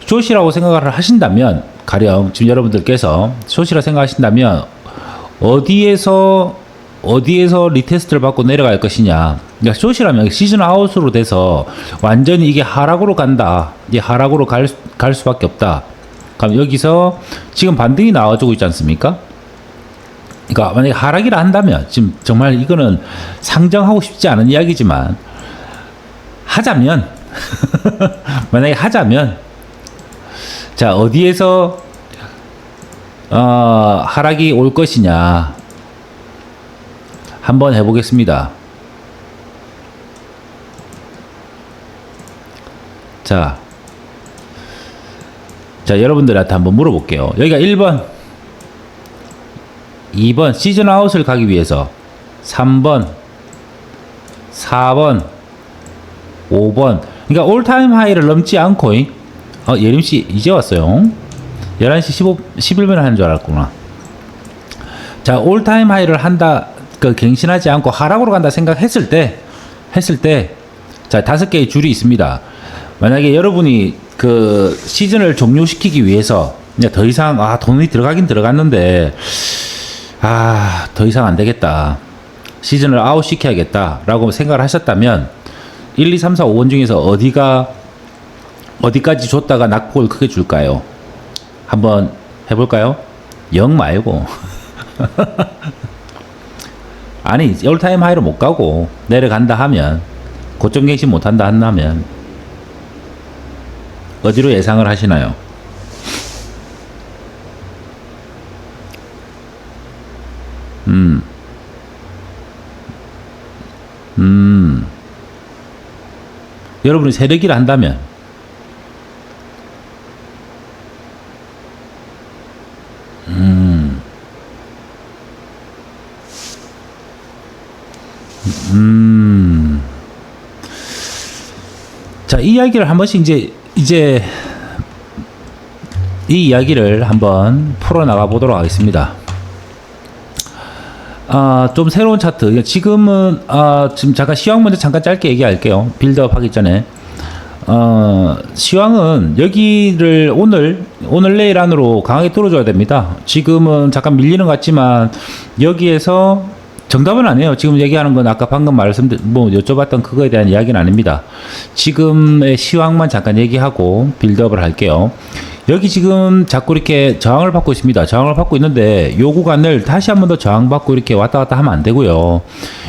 숏이라고 생각을 하신다면, 가령 지금 여러분들께서 숏이라 생각하신다면 어디에서 리테스트를 받고 내려갈 것이냐. 그러니까 숏이라면 시즌 아웃으로 돼서 완전히 이게 하락으로 간다. 이게 하락으로 갈 수밖에 없다. 그럼 여기서 지금 반등이 나와주고 있지 않습니까? 그러니까 만약에 하락이라 한다면, 지금 정말 이거는 상정하고 싶지 않은 이야기지만 하자면 만약에 하자면, 자, 어디에서 하락이 올 것이냐 한번 해보겠습니다. 자, 여러분들한테 한번 물어볼게요. 여기가 1번, 2번 시즌 아웃을 가기 위해서, 3번, 4번, 5번. 그러니까 올타임 하이를 넘지 않고, 예림씨 이제 왔어요. 11시 11분 하는 줄 알았구나. 자, 올타임 하이를 한다, 갱신하지 않고 하락으로 간다 생각했을 때, 자, 5개의 줄이 있습니다. 만약에 여러분이 그 시즌을 종료시키기 위해서 이제 더 이상, 돈이 들어가긴 들어갔는데, 더 이상 안 되겠다, 시즌을 아웃 시켜야겠다 라고 생각을 하셨다면, 1, 2, 3, 4, 5번 중에서 어디까지 줬다가 낙폭을 크게 줄까요? 한번 해볼까요? 0 말고. 아니, 올타임 하이로 못 가고 내려간다 하면, 고점 갱신 못 한다 한다면 어디로 예상을 하시나요? 여러분이 세력이라 한다면, 자, 이 이야기를 한 번씩 이제 이 이야기를 한번 풀어나가 보도록 하겠습니다. 좀 새로운 차트. 지금은, 지금 잠깐 시황 먼저 잠깐 짧게 얘기할게요. 빌드업 하기 전에. 시황은 여기를 오늘 내일 안으로 강하게 뚫어줘야 됩니다. 지금은 잠깐 밀리는 것 같지만, 여기에서 정답은 아니에요. 지금 얘기하는 건 아까 방금 여쭤봤던 그거에 대한 이야기는 아닙니다. 지금의 시황만 잠깐 얘기하고 빌드업을 할게요. 여기 지금 자꾸 이렇게 저항을 받고 있습니다. 저항을 받고 있는데, 요 구간을 다시 한 번 더 저항받고 이렇게 왔다 갔다 하면 안 되고요.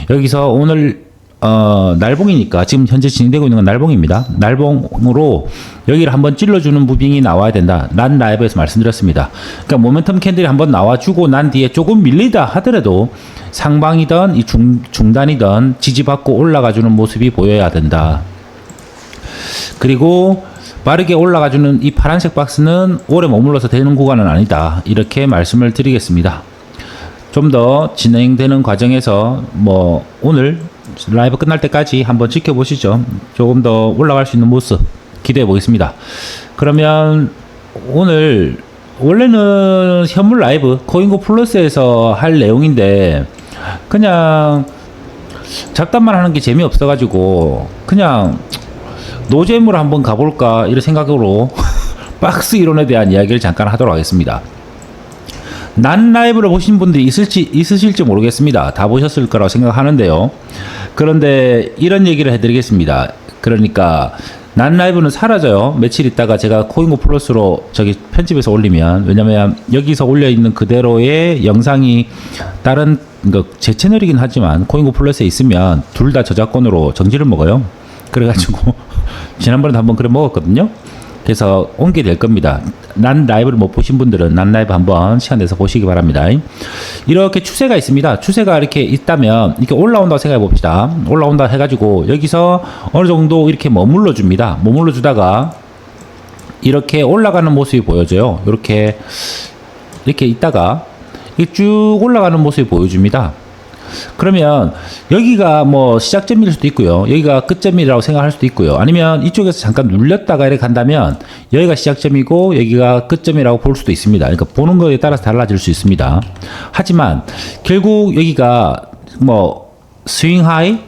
여기서 오늘 날봉이니까, 지금 현재 진행되고 있는 건 날봉입니다. 날봉으로 여기를 한번 찔러주는 무빙이 나와야 된다. 난 라이브에서 말씀드렸습니다. 그러니까 모멘텀 캔들이 한번 나와주고 난 뒤에 조금 밀리다 하더라도 상방이든 이 중단이든 지지받고 올라가주는 모습이 보여야 된다. 그리고 빠르게 올라가주는 이 파란색 박스는 오래 머물러서 되는 구간은 아니다. 이렇게 말씀을 드리겠습니다. 좀 더 진행되는 과정에서 오늘 라이브 끝날 때까지 한번 지켜보시죠. 조금 더 올라갈 수 있는 모습 기대해 보겠습니다. 그러면 오늘 원래는 현물 라이브 코인고 플러스에서 할 내용인데, 그냥 잡담만 하는 게 재미없어 가지고 그냥 노잼으로 한번 가볼까 이런 생각으로 박스 이론에 대한 이야기를 잠깐 하도록 하겠습니다. 난 라이브를 보신 분들이 있으실지 모르겠습니다. 다 보셨을 거라고 생각하는데요. 그런데 이런 얘기를 해드리겠습니다. 그러니까 난 라이브는 사라져요. 며칠 있다가 제가 코인고 플러스로 저기 편집해서 올리면, 왜냐면 여기서 올려있는 그대로의 영상이 다른 제 채널이긴 하지만 코인고 플러스에 있으면 둘 다 저작권으로 정지를 먹어요. 그래가지고 지난번에도 한번 그래 먹었거든요. 그래서 옮게 될 겁니다. 난 라이브를 못 보신 분들은 난 라이브 한번 시간 내서 보시기 바랍니다. 이렇게 추세가 있습니다. 추세가 이렇게 있다면 이렇게 올라온다고 생각해 봅시다. 올라온다 해가지고 여기서 어느 정도 이렇게 머물러 줍니다. 머물러 주다가 이렇게 올라가는 모습이 보여져요. 이렇게 있다가 쭉 올라가는 모습이 보여줍니다. 그러면 여기가 뭐 시작점일 수도 있고요. 여기가 끝점이라고 생각할 수도 있고요. 아니면 이쪽에서 잠깐 눌렸다가 이렇게 간다면 여기가 시작점이고 여기가 끝점이라고 볼 수도 있습니다. 그러니까 보는 거에 따라서 달라질 수 있습니다. 하지만 결국 여기가 뭐 스윙 하이,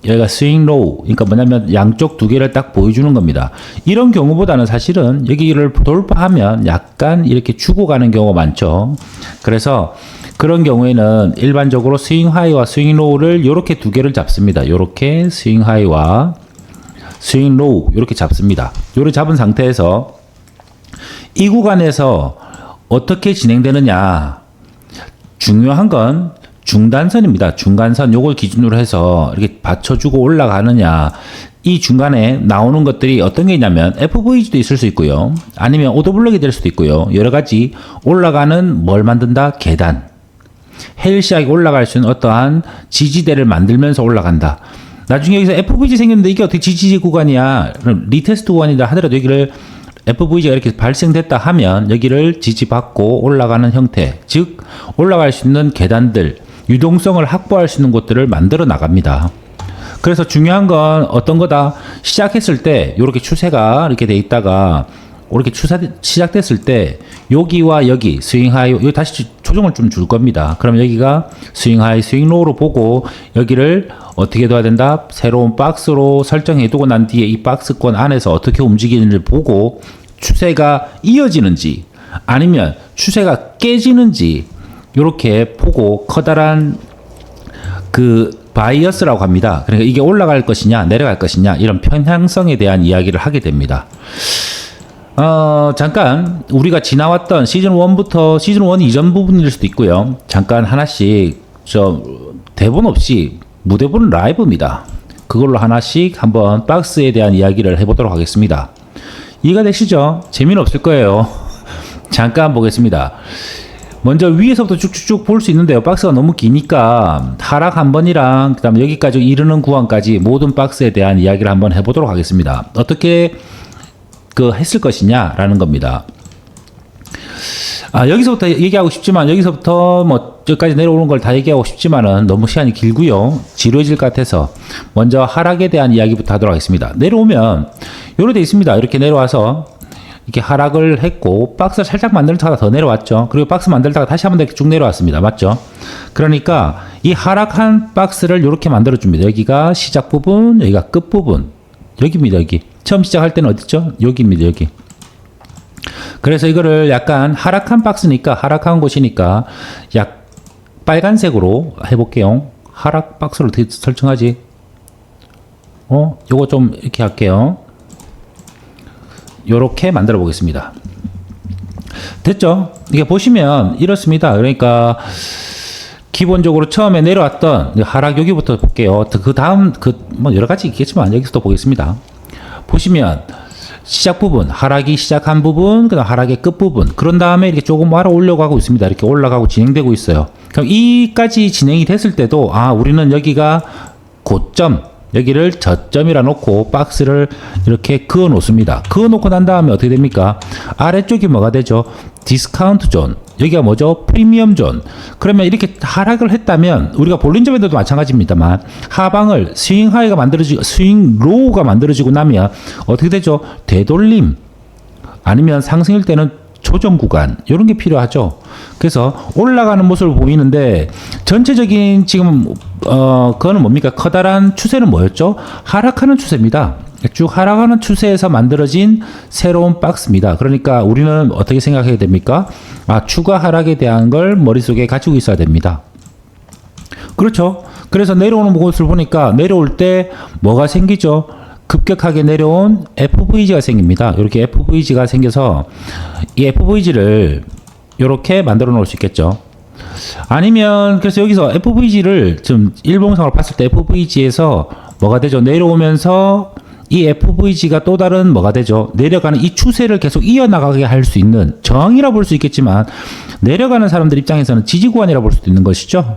여기가 스윙 로우, 그러니까 뭐냐면 양쪽 두 개를 딱 보여주는 겁니다. 이런 경우보다는 사실은 여기를 돌파하면 약간 이렇게 주고 가는 경우가 많죠. 그래서 그런 경우에는 일반적으로 스윙 하이와 스윙 로우를 이렇게 두 개를 잡습니다. 이렇게 스윙 하이와 스윙 로우 이렇게 잡습니다. 이렇게 잡은 상태에서 이 구간에서 어떻게 진행되느냐, 중요한 건 중단선입니다. 중간선 요걸 기준으로 해서 이렇게 받쳐주고 올라가느냐, 이 중간에 나오는 것들이 어떤 게 있냐면 FVG도 있을 수 있고요. 아니면 오더블록이 될 수도 있고요. 여러 가지 올라가는 뭘 만든다? 계단. 헬시하게 올라갈 수 있는 어떠한 지지대를 만들면서 올라간다. 나중에 여기서 FVG 생겼는데 이게 어떻게 지지 구간이야? 리테스트 구간이다 하더라도 여기를 FVG가 이렇게 발생됐다 하면 여기를 지지받고 올라가는 형태, 즉 올라갈 수 있는 계단들, 유동성을 확보할 수 있는 곳들을 만들어 나갑니다. 그래서 중요한 건 어떤 거다? 시작했을 때 이렇게 추세가 이렇게 돼 있다가 이렇게 시작됐을 때 여기와 여기 스윙 하이, 여기 다시 조정을 좀 줄 겁니다. 그럼 여기가 스윙 하이, 스윙 로우로 보고 여기를 어떻게 둬야 된다? 새로운 박스로 설정해 두고 난 뒤에 이 박스권 안에서 어떻게 움직이는지를 보고 추세가 이어지는지 아니면 추세가 깨지는지 이렇게 보고 커다란 그 바이어스라고 합니다. 그러니까 이게 올라갈 것이냐 내려갈 것이냐 이런 편향성에 대한 이야기를 하게 됩니다. 잠깐 우리가 지나왔던 시즌 1부터 시즌 1 이전 부분일 수도 있고요. 잠깐 하나씩 대본 없이 무대본 라이브입니다. 그걸로 하나씩 한번 박스에 대한 이야기를 해보도록 하겠습니다. 이해가 되시죠? 재미는 없을 거예요. 잠깐 보겠습니다. 먼저 위에서부터 쭉쭉쭉 볼 수 있는데요. 박스가 너무 기니까 하락 한 번이랑 그 다음에 여기까지 이르는 구간까지 모든 박스에 대한 이야기를 한번 해보도록 하겠습니다. 어떻게 했을 것이냐라는 겁니다. 여기서부터 얘기하고 싶지만 여기서부터 뭐 여기까지 내려오는 걸 다 얘기하고 싶지만은 너무 시간이 길고요. 지루해질 것 같아서 먼저 하락에 대한 이야기부터 하도록 하겠습니다. 내려오면 요렇게 돼 있습니다. 이렇게 내려와서 이렇게 하락을 했고 박스를 살짝 만들다가 더 내려왔죠. 그리고 박스 만들다가 다시 한번 이렇게 쭉 내려왔습니다. 맞죠? 그러니까 이 하락한 박스를 이렇게 만들어 줍니다. 여기가 시작 부분, 여기가 끝 부분. 여기입니다. 여기. 처음 시작할 때는 어딨죠? 여기입니다. 여기. 그래서 이거를 약간 하락한 박스니까 하락한 곳이니까 약 빨간색으로 해볼게요. 하락 박스를 어떻게 설정하지? 요거 좀 이렇게 할게요. 요렇게 만들어 보겠습니다. 됐죠? 이게 보시면 이렇습니다. 그러니까 기본적으로 처음에 내려왔던 하락 여기부터 볼게요. 그 다음 뭐 여러 가지 있겠지만 여기서도 보겠습니다. 보시면 시작 부분, 하락이 시작한 부분, 그다음 하락의 끝 부분. 그런 다음에 이렇게 조금 알아 올라가고 있습니다. 이렇게 올라가고 진행되고 있어요. 그럼 이까지 진행이 됐을 때도 우리는 여기가 고점, 여기를 저점이라 놓고 박스를 이렇게 그어 놓습니다. 그어 놓고 난 다음에 어떻게 됩니까? 아래쪽이 뭐가 되죠? 디스카운트 존. 여기가 뭐죠? 프리미엄 존. 그러면 이렇게 하락을 했다면 우리가 볼린저밴드도 마찬가지입니다만 하방을 스윙 하이가 만들어지고 스윙 로우가 만들어지고 나면 어떻게 되죠? 되돌림 아니면 상승일 때는 조정 구간 이런 게 필요하죠. 그래서 올라가는 모습을 보이는데 전체적인 지금 그거는 뭡니까? 커다란 추세는 뭐였죠? 하락하는 추세입니다. 쭉 하락하는 추세에서 만들어진 새로운 박스입니다. 그러니까 우리는 어떻게 생각해야 됩니까? 추가 하락에 대한 걸 머릿속에 가지고 있어야 됩니다. 그렇죠. 그래서 내려오는 곳을 보니까 내려올 때 뭐가 생기죠? 급격하게 내려온 FVG가 생깁니다. 이렇게 FVG가 생겨서 이 FVG를 이렇게 만들어 놓을 수 있겠죠. 아니면 그래서 여기서 FVG를 좀 일봉상으로 봤을 때 FVG에서 뭐가 되죠? 내려오면서 이 FVG가 또 다른 뭐가 되죠? 내려가는 이 추세를 계속 이어나가게 할 수 있는 저항이라 볼 수 있겠지만 내려가는 사람들 입장에서는 지지구간이라 볼 수도 있는 것이죠.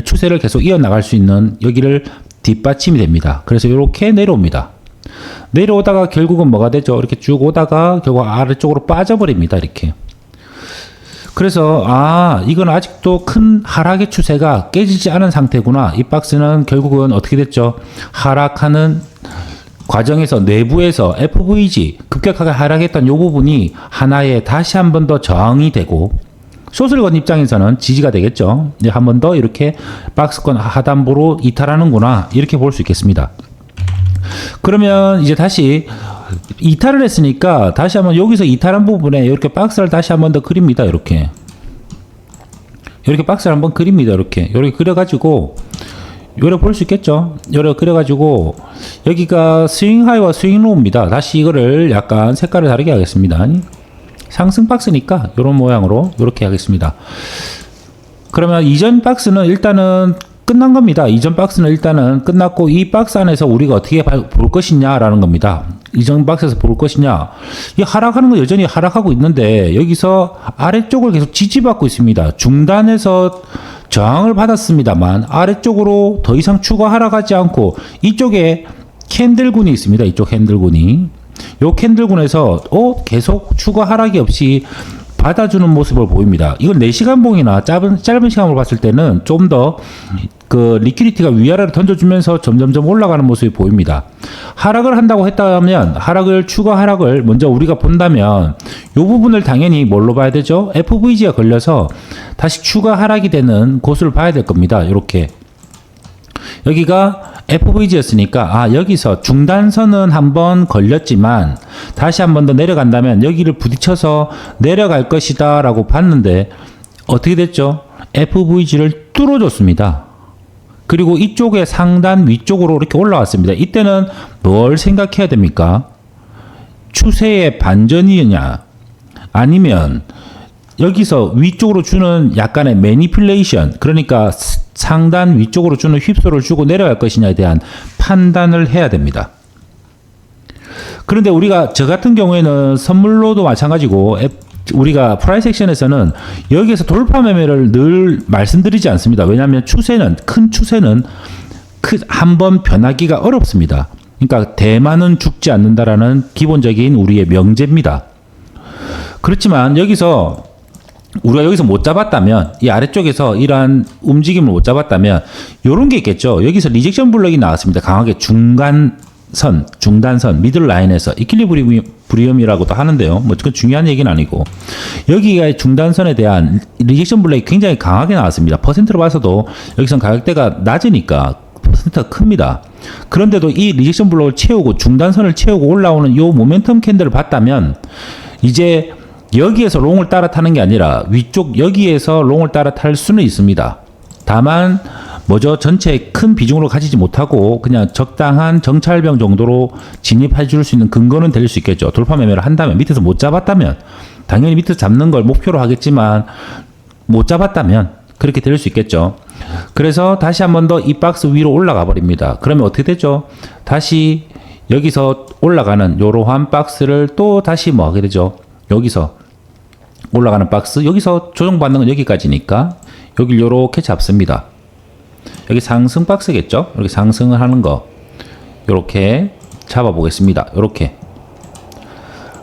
추세를 계속 이어나갈 수 있는 여기를 뒷받침이 됩니다. 그래서 이렇게 내려옵니다. 내려오다가 결국은 뭐가 되죠? 이렇게 쭉 오다가 결국 아래쪽으로 빠져버립니다. 이렇게. 그래서 이건 아직도 큰 하락의 추세가 깨지지 않은 상태구나. 이 박스는 결국은 어떻게 됐죠? 하락하는 과정에서 내부에서 FVG 급격하게 하락했던 이 부분이 하나의 다시 한 번 더 저항이 되고 숏을 건 입장에서는 지지가 되겠죠. 한 번 더 이렇게 박스권 하단부로 이탈하는구나, 이렇게 볼 수 있겠습니다. 그러면 이제 다시 이탈을 했으니까 다시 한번 여기서 이탈한 부분에 이렇게 박스를 다시 한번 더 그립니다. 이렇게 박스를 한번 그립니다. 이렇게 그려가지고 요래 볼 수 있겠죠. 요래 그려가지고 여기가 스윙 하이와 스윙 로우입니다. 다시 이거를 약간 색깔을 다르게 하겠습니다. 상승 박스니까 이런 모양으로 이렇게 하겠습니다. 그러면 이전 박스는 일단은 끝난 겁니다. 이전 박스는 일단은 끝났고, 이 박스 안에서 우리가 어떻게 볼 것이냐라는 겁니다. 이전 박스에서 볼 것이냐. 이 하락하는 거 여전히 하락하고 있는데 여기서 아래쪽을 계속 지지받고 있습니다. 중단에서 저항을 받았습니다만 아래쪽으로 더 이상 추가 하락하지 않고 이쪽에 캔들군이 있습니다. 이쪽 캔들군이. 요 캔들군에서 계속 추가 하락이 없이 받아주는 모습을 보입니다. 이건 4시간 봉이나 짧은 시간으로 봤을 때는 좀 더 그 리퀴디티가 위아래로 던져주면서 점점점 올라가는 모습이 보입니다. 하락을 한다고 했다면 추가 하락을 먼저 우리가 본다면 이 부분을 당연히 뭘로 봐야 되죠? FVG가 걸려서 다시 추가 하락이 되는 곳을 봐야 될 겁니다. 이렇게 여기가 FVG였으니까 여기서 중단선은 한번 걸렸지만 다시 한번 더 내려간다면 여기를 부딪혀서 내려갈 것이다 라고 봤는데 어떻게 됐죠? FVG를 뚫어줬습니다. 그리고 이쪽에 상단 위쪽으로 이렇게 올라왔습니다. 이때는 뭘 생각해야 됩니까? 추세의 반전이냐, 아니면 여기서 위쪽으로 주는 약간의 매니플레이션, 그러니까 상단 위쪽으로 주는 휩소를 주고 내려갈 것이냐에 대한 판단을 해야 됩니다. 그런데 저 같은 경우에는 선물로도 마찬가지고 우리가 프라이스 액션에서는 여기에서 돌파 매매를 늘 말씀드리지 않습니다. 왜냐하면 큰 추세는 한번 변하기가 어렵습니다. 그러니까 대만은 죽지 않는다라는 기본적인 우리의 명제입니다. 그렇지만 우리가 여기서 못 잡았다면, 이 아래쪽에서 이러한 움직임을 못 잡았다면 이런 게 있겠죠. 여기서 리젝션 블럭이 나왔습니다. 강하게 중단선, 미들 라인에서 이퀄리브리엄이라고도 하는데요. 그건 중요한 얘기는 아니고, 여기가 중단선에 대한 리젝션 블럭이 굉장히 강하게 나왔습니다. 퍼센트로 봐서도 여기선 가격대가 낮으니까 퍼센트가 큽니다. 그런데도 이 리젝션 블럭을 채우고 중단선을 채우고 올라오는 이 모멘텀 캔들을 봤다면 이제 여기에서 롱을 따라 타는 게 아니라 위쪽 여기에서 롱을 따라 탈 수는 있습니다. 다만 전체에 큰 비중으로 가지지 못하고 그냥 적당한 정찰병 정도로 진입해 줄 수 있는 근거는 될 수 있겠죠. 돌파 매매를 한다면, 밑에서 못 잡았다면 당연히 밑에서 잡는 걸 목표로 하겠지만 못 잡았다면 그렇게 될 수 있겠죠. 그래서 다시 한 번 더 이 박스 위로 올라가 버립니다. 그러면 어떻게 되죠? 다시 여기서 올라가는 이러한 박스를 또 다시 하게 되죠. 여기서 올라가는 박스, 여기서 조정받는 건 여기까지니까 여기를 요렇게 잡습니다. 여기 상승 박스겠죠? 이렇게 상승을 하는 거 요렇게 잡아보겠습니다. 요렇게.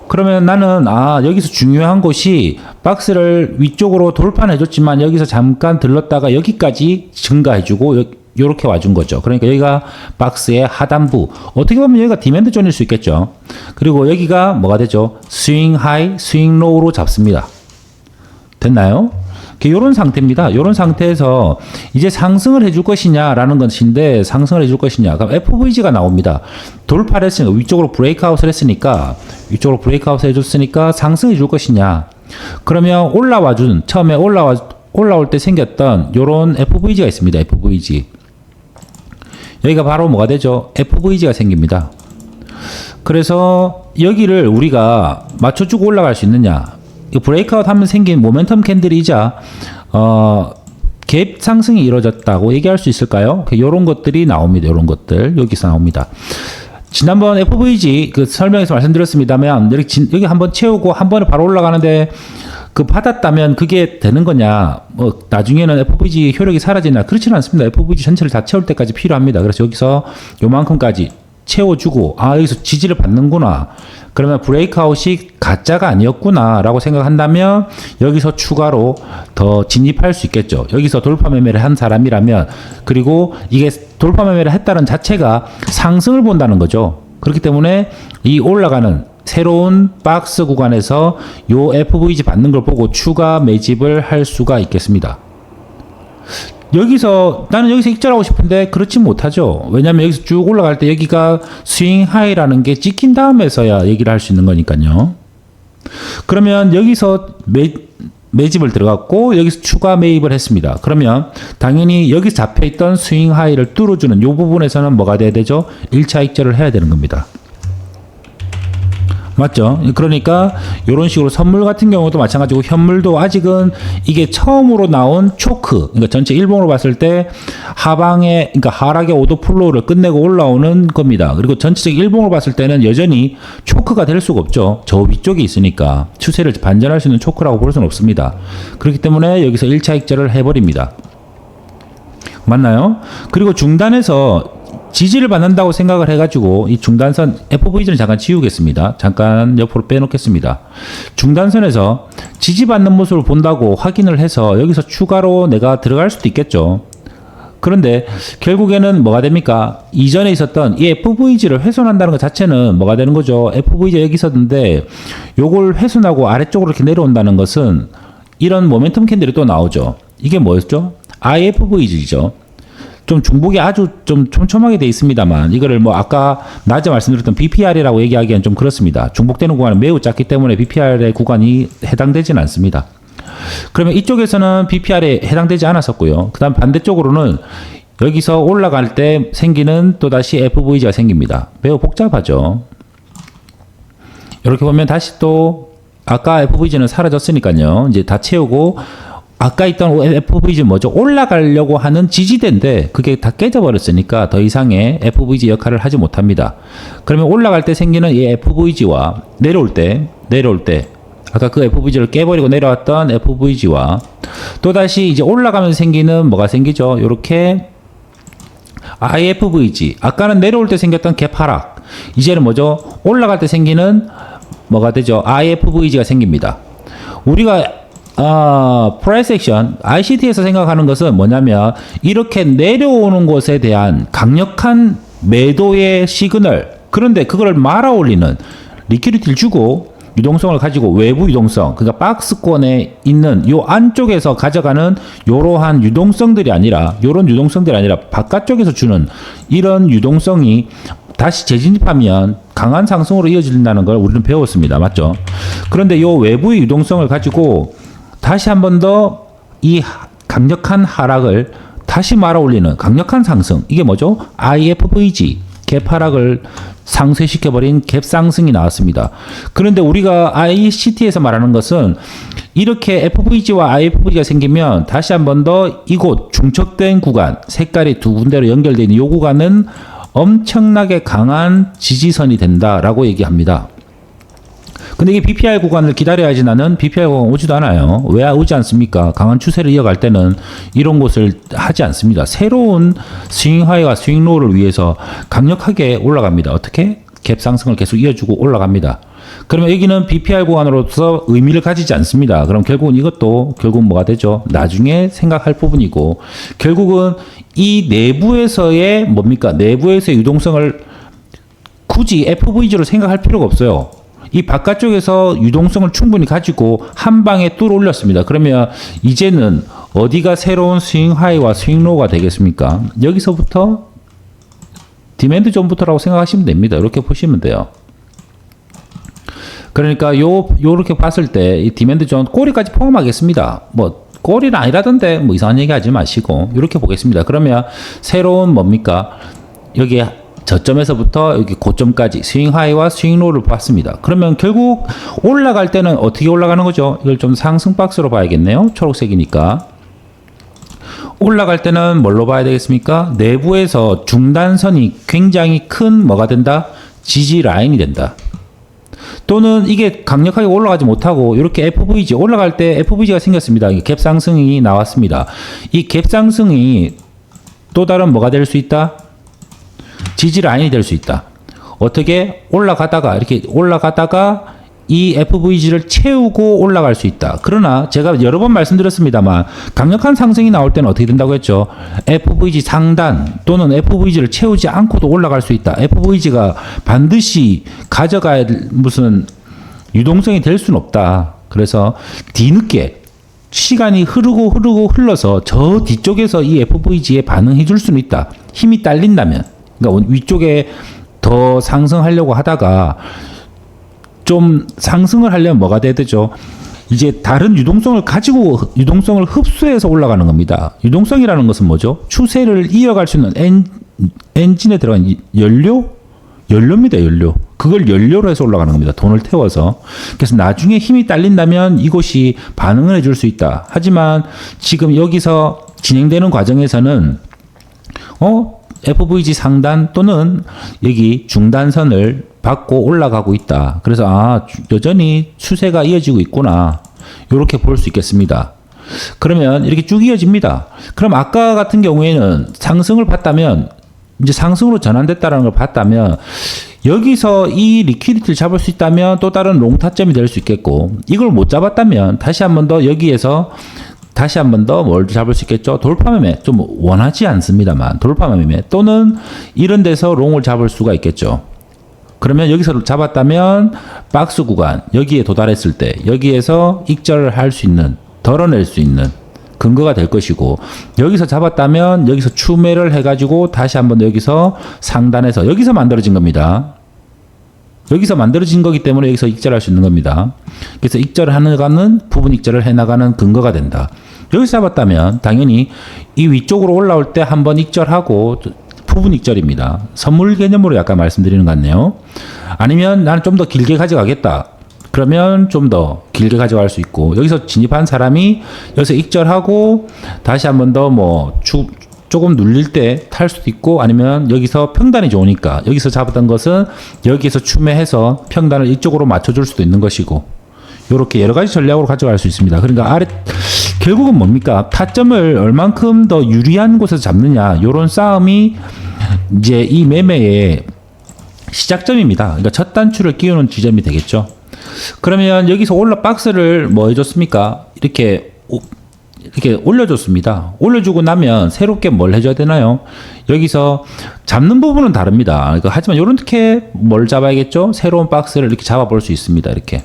그러면 나는 여기서 중요한 곳이 박스를 위쪽으로 돌파는 해줬지만 여기서 잠깐 들렀다가 여기까지 증가해주고 요렇게 와준 거죠. 그러니까 여기가 박스의 하단부, 어떻게 보면 여기가 디맨드 존일 수 있겠죠. 그리고 여기가 뭐가 되죠? 스윙 하이, 스윙 로우로 잡습니다. 됐나요? 이런 상태입니다. 이런 상태에서 이제 상승을 해줄 것이냐라는 것인데, 상승을 해줄 것이냐. 그럼 FVG가 나옵니다. 돌파를 했으니까, 위쪽으로 브레이크아웃을 했으니까, 위쪽으로 브레이크아웃을 해줬으니까 상승해 줄 것이냐. 그러면 처음에 올라올 때 생겼던 요런 FVG가 있습니다. FVG. 여기가 바로 뭐가 되죠? FVG가 생깁니다. 그래서 여기를 우리가 맞춰주고 올라갈 수 있느냐. 브레이크아웃 하면 생긴 모멘텀 캔들이자 갭 상승이 이루어졌다고 얘기할 수 있을까요? 이런 것들이 나옵니다. 이런 것들 여기서 나옵니다. 지난번 FVG 설명에서 말씀드렸습니다만 여기 한번 채우고 한 번에 바로 올라가는데 받았다면 그게 되는 거냐, 나중에는 FVG 효력이 사라지나, 그렇지는 않습니다. FVG 전체를 다 채울 때까지 필요합니다. 그래서 여기서 요만큼까지 채워주고 여기서 지지를 받는구나. 그러면 브레이크아웃이 가짜가 아니었구나 라고 생각한다면 여기서 추가로 더 진입할 수 있겠죠. 여기서 돌파 매매를 한 사람이라면, 그리고 이게 돌파 매매를 했다는 자체가 상승을 본다는 거죠. 그렇기 때문에 이 올라가는 새로운 박스 구간에서 요 FVG 받는 걸 보고 추가 매집을 할 수가 있겠습니다. 여기서 나는 여기서 익절하고 싶은데 그렇지 못하죠. 왜냐하면 여기서 쭉 올라갈 때 여기가 스윙 하이라는 게 찍힌 다음에서야 얘기를 할 수 있는 거니까요. 그러면 여기서 매집을 들어갔고 여기서 추가 매입을 했습니다. 그러면 당연히 여기 잡혀있던 스윙 하이를 뚫어주는 이 부분에서는 뭐가 돼야 되죠? 1차 익절을 해야 되는 겁니다. 맞죠? 그러니까 이런 식으로 선물 같은 경우도 마찬가지고, 현물도 아직은 이게 처음으로 나온 초크, 그러니까 전체 일봉으로 봤을 때 하방에, 그러니까 하락의 오더 플로우를 끝내고 올라오는 겁니다. 그리고 전체적 일봉으로 봤을 때는 여전히 초크가 될 수가 없죠. 저 위쪽에 있으니까 추세를 반전할 수 있는 초크라고 볼 수는 없습니다. 그렇기 때문에 여기서 1차 익절을 해버립니다. 맞나요? 그리고 중단에서 지지를 받는다고 생각을 해가지고 이 중단선 FVG는 잠깐 지우겠습니다. 잠깐 옆으로 빼놓겠습니다. 중단선에서 지지받는 모습을 본다고 확인을 해서 여기서 추가로 내가 들어갈 수도 있겠죠. 그런데 결국에는 뭐가 됩니까? 이전에 있었던 이 FVG를 훼손한다는 것 자체는 뭐가 되는 거죠? FVG가 여기 있었는데 요걸 훼손하고 아래쪽으로 이렇게 내려온다는 것은 이런 모멘텀 캔들이 또 나오죠. 이게 뭐였죠? IFVG죠. 좀 중복이 아주 좀 촘촘하게 돼 있습니다만, 이거를 뭐 아까 낮에 말씀드렸던 BPR이라고 얘기하기엔 좀 그렇습니다. 중복되는 구간은 매우 작기 때문에 BPR의 구간이 해당되지는 않습니다. 그러면 이쪽에서는 BPR에 해당되지 않았었고요. 그 다음 반대쪽으로는 여기서 올라갈 때 생기는 또다시 FVG가 생깁니다. 매우 복잡하죠. 이렇게 보면 다시 또 아까 FVG는 사라졌으니까요. 이제 다 채우고, 아까 있던 FVG는 뭐죠? 올라가려고 하는 지지대인데 그게 다 깨져버렸으니까 더 이상의 FVG 역할을 하지 못합니다. 그러면 올라갈 때 생기는 이 FVG와 내려올 때 아까 그 FVG를 깨버리고 내려왔던 FVG와 또다시 이제 올라가면서 생기는 뭐가 생기죠? 이렇게 IFVG. 아까는 내려올 때 생겼던 갭 하락. 이제는 뭐죠? 올라갈 때 생기는 뭐가 되죠? IFVG가 생깁니다. 우리가 프라이스 액션, ICT에서 생각하는 것은 뭐냐면 이렇게 내려오는 것에 대한 강력한 매도의 시그널, 그런데 그걸 말아 올리는 리퀴디티를 주고 유동성을 가지고 외부 유동성, 그러니까 박스권에 있는 요 안쪽에서 가져가는 요러한 유동성들이 아니라, 요런 유동성들이 아니라 바깥쪽에서 주는 이런 유동성이 다시 재진입하면 강한 상승으로 이어진다는 걸 우리는 배웠습니다. 맞죠? 그런데 요 외부의 유동성을 가지고 다시 한 번 더 이 강력한 하락을 다시 말아 올리는 강력한 상승. 이게 뭐죠? IFVG. 갭 하락을 상쇄시켜버린 갭 상승이 나왔습니다. 그런데 우리가 ICT에서 말하는 것은 이렇게 FVG와 IFVG가 생기면 다시 한 번 더 이곳 중첩된 구간, 색깔이 두 군데로 연결되어 있는 이 구간은 엄청나게 강한 지지선이 된다라고 얘기합니다. 근데 이게 BPR 구간을 기다려야지 나는 BPR 구간 오지도 않아요. 왜 오지 않습니까? 강한 추세를 이어갈 때는 이런 것을 하지 않습니다. 새로운 스윙 하이와 스윙 로우를 위해서 강력하게 올라갑니다. 어떻게? 갭 상승을 계속 이어주고 올라갑니다. 그러면 여기는 BPR 구간으로서 의미를 가지지 않습니다. 그럼 결국은 이것도 결국 뭐가 되죠? 나중에 생각할 부분이고, 결국은 이 내부에서의 뭡니까? 내부에서의 유동성을 굳이 FVG로 생각할 필요가 없어요. 이 바깥쪽에서 유동성을 충분히 가지고 한 방에 뚫어 올렸습니다. 그러면 이제는 어디가 새로운 스윙 하이와 스윙 로우가 되겠습니까? 여기서부터 디맨드 존부터라고 생각하시면 됩니다. 이렇게 보시면 돼요. 그러니까 요렇게 봤을 때 이 디맨드 존 꼬리까지 포함하겠습니다. 뭐 꼬리는 아니라던데 뭐 이상한 얘기 하지 마시고 이렇게 보겠습니다. 그러면 새로운 뭡니까? 여기 저점에서부터 여기 고점까지 스윙 하이와 스윙 로우를 봤습니다. 그러면 결국 올라갈 때는 어떻게 올라가는 거죠? 이걸 좀 상승 박스로 봐야겠네요. 초록색이니까. 올라갈 때는 뭘로 봐야 되겠습니까? 내부에서 중단선이 굉장히 큰 뭐가 된다? 지지 라인이 된다. 또는 이게 강력하게 올라가지 못하고 이렇게 FVG 올라갈 때 FVG가 생겼습니다. 갭 상승이 나왔습니다. 이 갭 상승이 또 다른 뭐가 될 수 있다? 지지 라인이 될 수 있다. 어떻게 이렇게 올라가다가 이 FVG를 채우고 올라갈 수 있다. 그러나 제가 여러 번 말씀드렸습니다만 강력한 상승이 나올 때는 어떻게 된다고 했죠? FVG 상단 또는 FVG를 채우지 않고도 올라갈 수 있다. FVG가 반드시 가져가야 될 무슨 유동성이 될 수는 없다. 그래서 뒤늦게 시간이 흘러서 저 뒤쪽에서 이 FVG에 반응해 줄 수는 있다. 힘이 딸린다면. 그러니까 위쪽에 더 상승하려고 하다가 좀 상승을 하려면 뭐가 돼야 되죠? 이제 다른 유동성을 가지고 유동성을 흡수해서 올라가는 겁니다. 유동성이라는 것은 뭐죠? 추세를 이어갈 수 있는 엔진에 들어간 연료입니다. 연료. 그걸 연료로 해서 올라가는 겁니다. 돈을 태워서. 그래서 나중에 힘이 딸린다면 이것이 반응을 해줄 수 있다. 하지만 지금 여기서 진행되는 과정에서는 FVG 상단 또는 여기 중단선을 받고 올라가고 있다. 그래서 여전히 추세가 이어지고 있구나. 이렇게 볼 수 있겠습니다. 그러면 이렇게 쭉 이어집니다. 그럼 아까 같은 경우에는 상승을 봤다면 이제 상승으로 전환됐다는 걸 봤다면 여기서 이 리퀴디티를 잡을 수 있다면 또 다른 롱 타점이 될 수 있겠고 이걸 못 잡았다면 다시 한 번 더 여기에서 다시 한 번 더 뭘 잡을 수 있겠죠? 돌파매매. 좀 원하지 않습니다만 돌파매매 또는 이런 데서 롱을 잡을 수가 있겠죠. 그러면 여기서 잡았다면 박스 구간 여기에 도달했을 때 여기에서 익절을 할 수 있는 덜어낼 수 있는 근거가 될 것이고 여기서 잡았다면 여기서 추매를 해가지고 다시 한번 여기서 상단에서 여기서 만들어진 겁니다. 여기서 만들어진 거기 때문에 여기서 익절할 수 있는 겁니다. 그래서 익절을 해나가는 부분 익절을 해나가는 근거가 된다. 여기서 잡았다면 당연히 이 위쪽으로 올라올 때 한번 익절하고 부분 익절입니다. 선물 개념으로 약간 말씀드리는 것 같네요. 아니면 나는 좀 더 길게 가져가겠다. 그러면 좀 더 길게 가져갈 수 있고 여기서 진입한 사람이 여기서 익절하고 다시 한 번 더 조금 눌릴 때 탈 수도 있고 아니면 여기서 평단이 좋으니까 여기서 잡았던 것은 여기에서 추매해서 평단을 이쪽으로 맞춰줄 수도 있는 것이고 이렇게 여러 가지 전략으로 가져갈 수 있습니다. 그러니까 결국은 뭡니까? 타점을 얼만큼 더 유리한 곳에서 잡느냐 이런 싸움이 이제 이 매매의 시작점입니다. 그러니까 첫 단추를 끼우는 지점이 되겠죠. 그러면 여기서 박스를 뭐 해줬습니까? 이렇게 올려줬습니다. 올려주고 나면 새롭게 뭘 해줘야 되나요? 여기서 잡는 부분은 다릅니다. 그러니까 하지만 이렇게 뭘 잡아야겠죠? 새로운 박스를 이렇게 잡아볼 수 있습니다. 이렇게.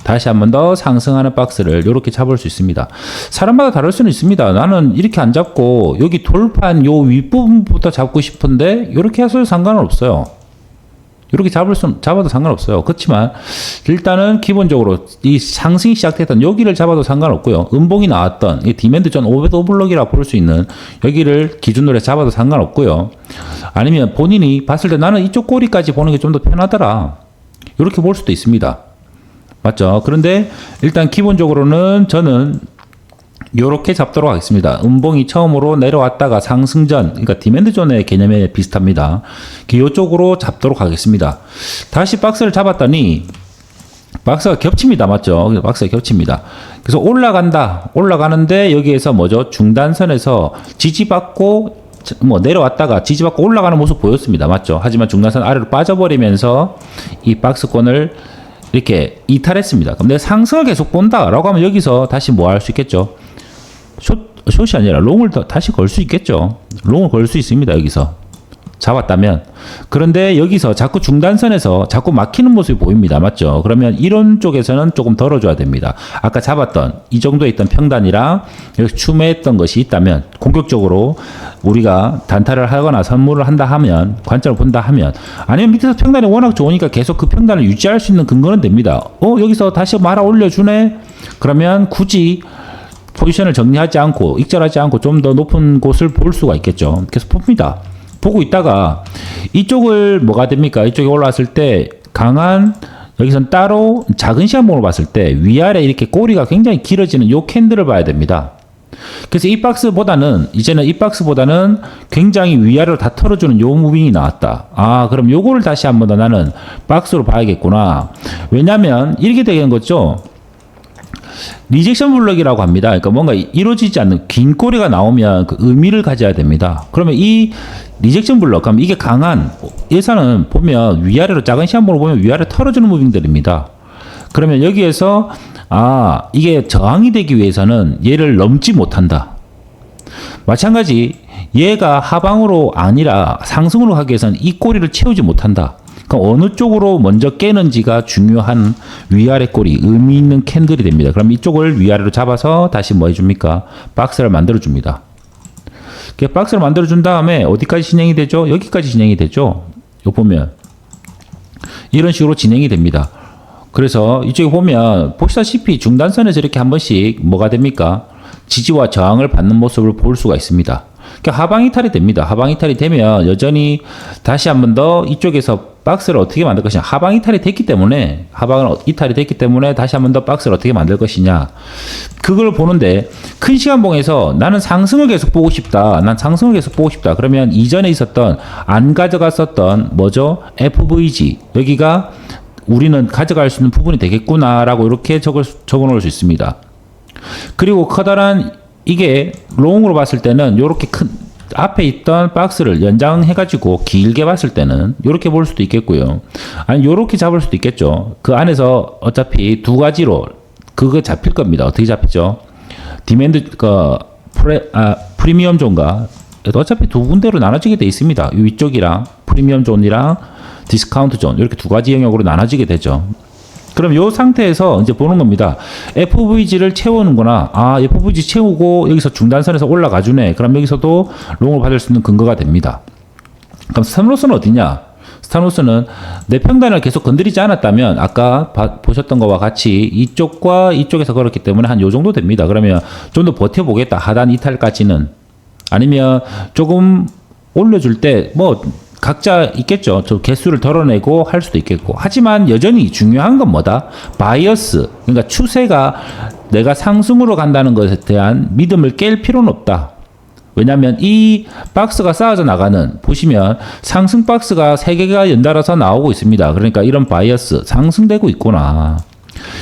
다시 한 번 더 상승하는 박스를 이렇게 잡을 수 있습니다. 사람마다 다를 수는 있습니다. 나는 이렇게 안 잡고 여기 돌판 요 윗부분부터 잡고 싶은데 이렇게 해서 상관은 없어요. 이렇게 잡아도 상관없어요. 그렇지만 일단은 기본적으로 이 상승이 시작됐던 여기를 잡아도 상관없고요. 음봉이 나왔던 이 디맨드 존 오버블럭이라고 볼 수 있는 여기를 기준으로 잡아도 상관없고요. 아니면 본인이 봤을 때 나는 이쪽 꼬리까지 보는 게 좀 더 편하더라. 이렇게 볼 수도 있습니다. 맞죠? 그런데 일단 기본적으로는 저는 요렇게 잡도록 하겠습니다. 음봉이 처음으로 내려왔다가 상승전, 그러니까 디맨드 존의 개념에 비슷합니다. 이쪽으로 잡도록 하겠습니다. 다시 박스를 잡았더니 박스가 겹칩니다. 맞죠? 박스가 겹칩니다. 그래서 올라가는데 여기에서 뭐죠? 중단선에서 지지받고 내려왔다가 지지받고 올라가는 모습 보였습니다. 맞죠? 하지만 중단선 아래로 빠져버리면서 이 박스권을 이렇게 이탈했습니다. 그럼 내가 상승을 계속 본다라고 하면 여기서 다시 뭐 할 수 있겠죠? 숏이 아니라 롱을 다시 걸 수 있겠죠. 롱을 걸 수 있습니다. 여기서 잡았다면. 그런데 여기서 자꾸 중단선에서 자꾸 막히는 모습이 보입니다. 맞죠? 그러면 이런 쪽에서는 조금 덜어줘야 됩니다. 아까 잡았던 이 정도에 있던 평단이랑 여기 추매했던 것이 있다면 공격적으로 우리가 단타를 하거나 선물을 한다 하면 관점을 본다 하면 아니면 밑에서 평단이 워낙 좋으니까 계속 그 평단을 유지할 수 있는 근거는 됩니다. 여기서 다시 말아 올려주네? 그러면 굳이 포지션을 정리하지 않고 익절하지 않고 좀 더 높은 곳을 볼 수가 있겠죠. 그래서 봅니다. 보고 있다가 이쪽을 뭐가 됩니까? 이쪽에 올라왔을 때 강한 여기선 따로 작은 시간봉으로 봤을 때 위아래 이렇게 꼬리가 굉장히 길어지는 요 캔들을 봐야 됩니다. 그래서 이 박스보다는 이제는 이 박스보다는 굉장히 위아래로 다 털어주는 요 무빙이 나왔다. 그럼 요거를 다시 한 번 더 나는 박스로 봐야겠구나. 왜냐면 이렇게 되는 거죠. 리젝션 블럭이라고 합니다. 그러니까 뭔가 이루어지지 않는 긴 꼬리가 나오면 그 의미를 가져야 됩니다. 그러면 이 리젝션 블럭, 그럼 이게 강한 예산은 보면 위아래로 작은 시한번호 보면 위아래 털어주는 무빙들입니다. 그러면 여기에서 이게 저항이 되기 위해서는 얘를 넘지 못한다. 마찬가지 얘가 하방으로 아니라 상승으로 가기 위해서는 이 꼬리를 채우지 못한다. 그럼 어느 쪽으로 먼저 깨는지가 중요한 위아래 꼬리, 의미 있는 캔들이 됩니다. 그럼 이쪽을 위아래로 잡아서 다시 뭐 해줍니까? 박스를 만들어줍니다. 박스를 만들어준 다음에 어디까지 진행이 되죠? 여기까지 진행이 되죠. 요 보면 이런 식으로 진행이 됩니다. 그래서 이쪽에 보면 보시다시피 중단선에서 이렇게 한 번씩 뭐가 됩니까? 지지와 저항을 받는 모습을 볼 수가 있습니다. 그러니까 하방 이탈이 됩니다. 하방 이탈이 되면 여전히 다시 한 번 더 이쪽에서 박스를 어떻게 만들 것이냐. 하방 이탈이 됐기 때문에 다시 한 번 더 박스를 어떻게 만들 것이냐. 그걸 보는데 큰 시간봉에서 나는 상승을 계속 보고 싶다. 그러면 이전에 있었던 안 가져갔었던 뭐죠? FVG 여기가 우리는 가져갈 수 있는 부분이 되겠구나라고 이렇게 적어 놓을 수 있습니다. 그리고 커다란 이게 롱으로 봤을 때는 이렇게 큰 앞에 있던 박스를 연장해가지고 길게 봤을 때는 이렇게 볼 수도 있겠고요. 아니 이렇게 잡을 수도 있겠죠. 그 안에서 어차피 두 가지로 그거 잡힐 겁니다. 어떻게 잡히죠? 디맨드 프리미엄 존과 어차피 두 군데로 나눠지게 돼 있습니다. 위쪽이랑 프리미엄 존이랑 디스카운트 존 이렇게 두 가지 영역으로 나눠지게 되죠. 그럼 이 상태에서 이제 보는 겁니다. FVG를 채우는구나. FVG 채우고 여기서 중단선에서 올라가 주네. 그럼 여기서도 롱을 받을 수 있는 근거가 됩니다. 그럼 스탑로스는 어디냐? 스탑로스는 내 평단을 계속 건드리지 않았다면 아까 보셨던 것과 같이 이쪽과 이쪽에서 걸었기 때문에 한 요 정도 됩니다. 그러면 좀 더 버텨보겠다. 하단 이탈까지는. 아니면 조금 올려줄 때 각자 있겠죠. 저 개수를 덜어내고 할 수도 있겠고. 하지만 여전히 중요한 건 뭐다? 바이어스. 그러니까 추세가 내가 상승으로 간다는 것에 대한 믿음을 깰 필요는 없다. 왜냐하면 이 박스가 쌓아져 나가는 보시면 상승 박스가 3개가 연달아서 나오고 있습니다. 그러니까 이런 바이어스 상승되고 있구나.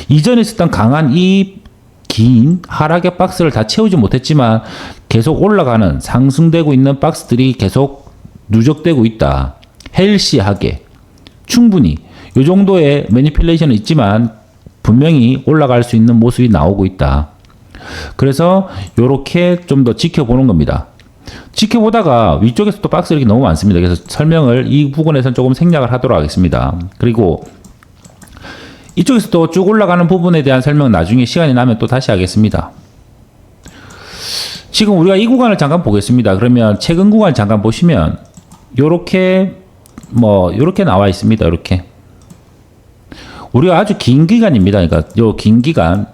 이전에 있었던 강한 이 긴 하락의 박스를 다 채우지 못했지만 계속 올라가는 상승되고 있는 박스들이 계속 누적되고 있다. 헬시하게 충분히 이 정도의 매니플레이션은 있지만 분명히 올라갈 수 있는 모습이 나오고 있다. 그래서 이렇게 좀 더 지켜보는 겁니다. 지켜보다가 위쪽에서 또 박스 이렇게 너무 많습니다. 그래서 설명을 이 부분에서는 조금 생략을 하도록 하겠습니다. 그리고 이쪽에서 또 쭉 올라가는 부분에 대한 설명은 나중에 시간이 나면 또 다시 하겠습니다. 지금 우리가 이 구간을 잠깐 보겠습니다. 그러면 최근 구간 잠깐 보시면 요렇게 나와 있습니다. 이렇게 우리가 아주 긴 기간입니다. 그러니까 요 긴 기간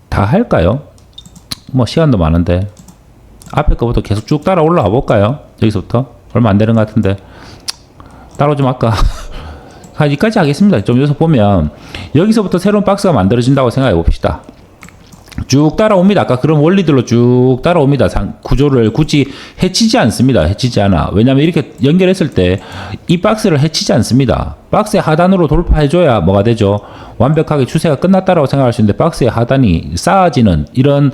다 할까요? 시간도 많은데 앞에 거부터 계속 쭉 따라 올라와 볼까요? 여기서부터 얼마 안 되는 것 같은데 따라오지 말까? 여기까지 하겠습니다. 좀 여기서 보면 여기서부터 새로운 박스가 만들어진다고 생각해 봅시다. 쭉 따라옵니다. 아까 그런 원리들로 쭉 따라옵니다. 구조를 굳이 해치지 않습니다. 해치지 않아. 왜냐하면 이렇게 연결했을 때 이 박스를 해치지 않습니다. 박스의 하단으로 돌파해줘야 뭐가 되죠? 완벽하게 추세가 끝났다라고 생각할 수 있는데 박스의 하단이 쌓아지는 이런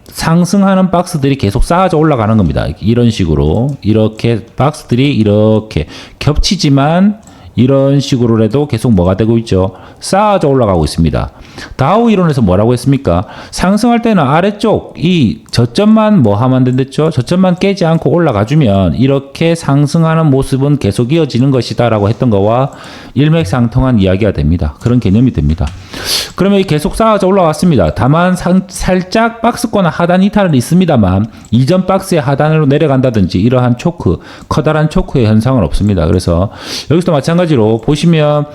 상승하는 박스들이 계속 쌓아져 올라가는 겁니다. 이런 식으로 이렇게 박스들이 이렇게 겹치지만 이런 식으로라도 계속 뭐가 되고 있죠? 쌓아져 올라가고 있습니다. 다우 이론에서 뭐라고 했습니까? 상승할 때는 아래쪽 이 저점만 하면 안 된댔죠? 저점만 깨지 않고 올라가주면 이렇게 상승하는 모습은 계속 이어지는 것이다 라고 했던 거와 일맥상통한 이야기가 됩니다. 그런 개념이 됩니다. 그러면 계속 쌓아져 올라왔습니다. 다만 살짝 박스권 하단 이탈은 있습니다만 이전 박스의 하단으로 내려간다든지 이러한 커다란 초크의 현상은 없습니다. 그래서 여기서도 마찬가지로 보시면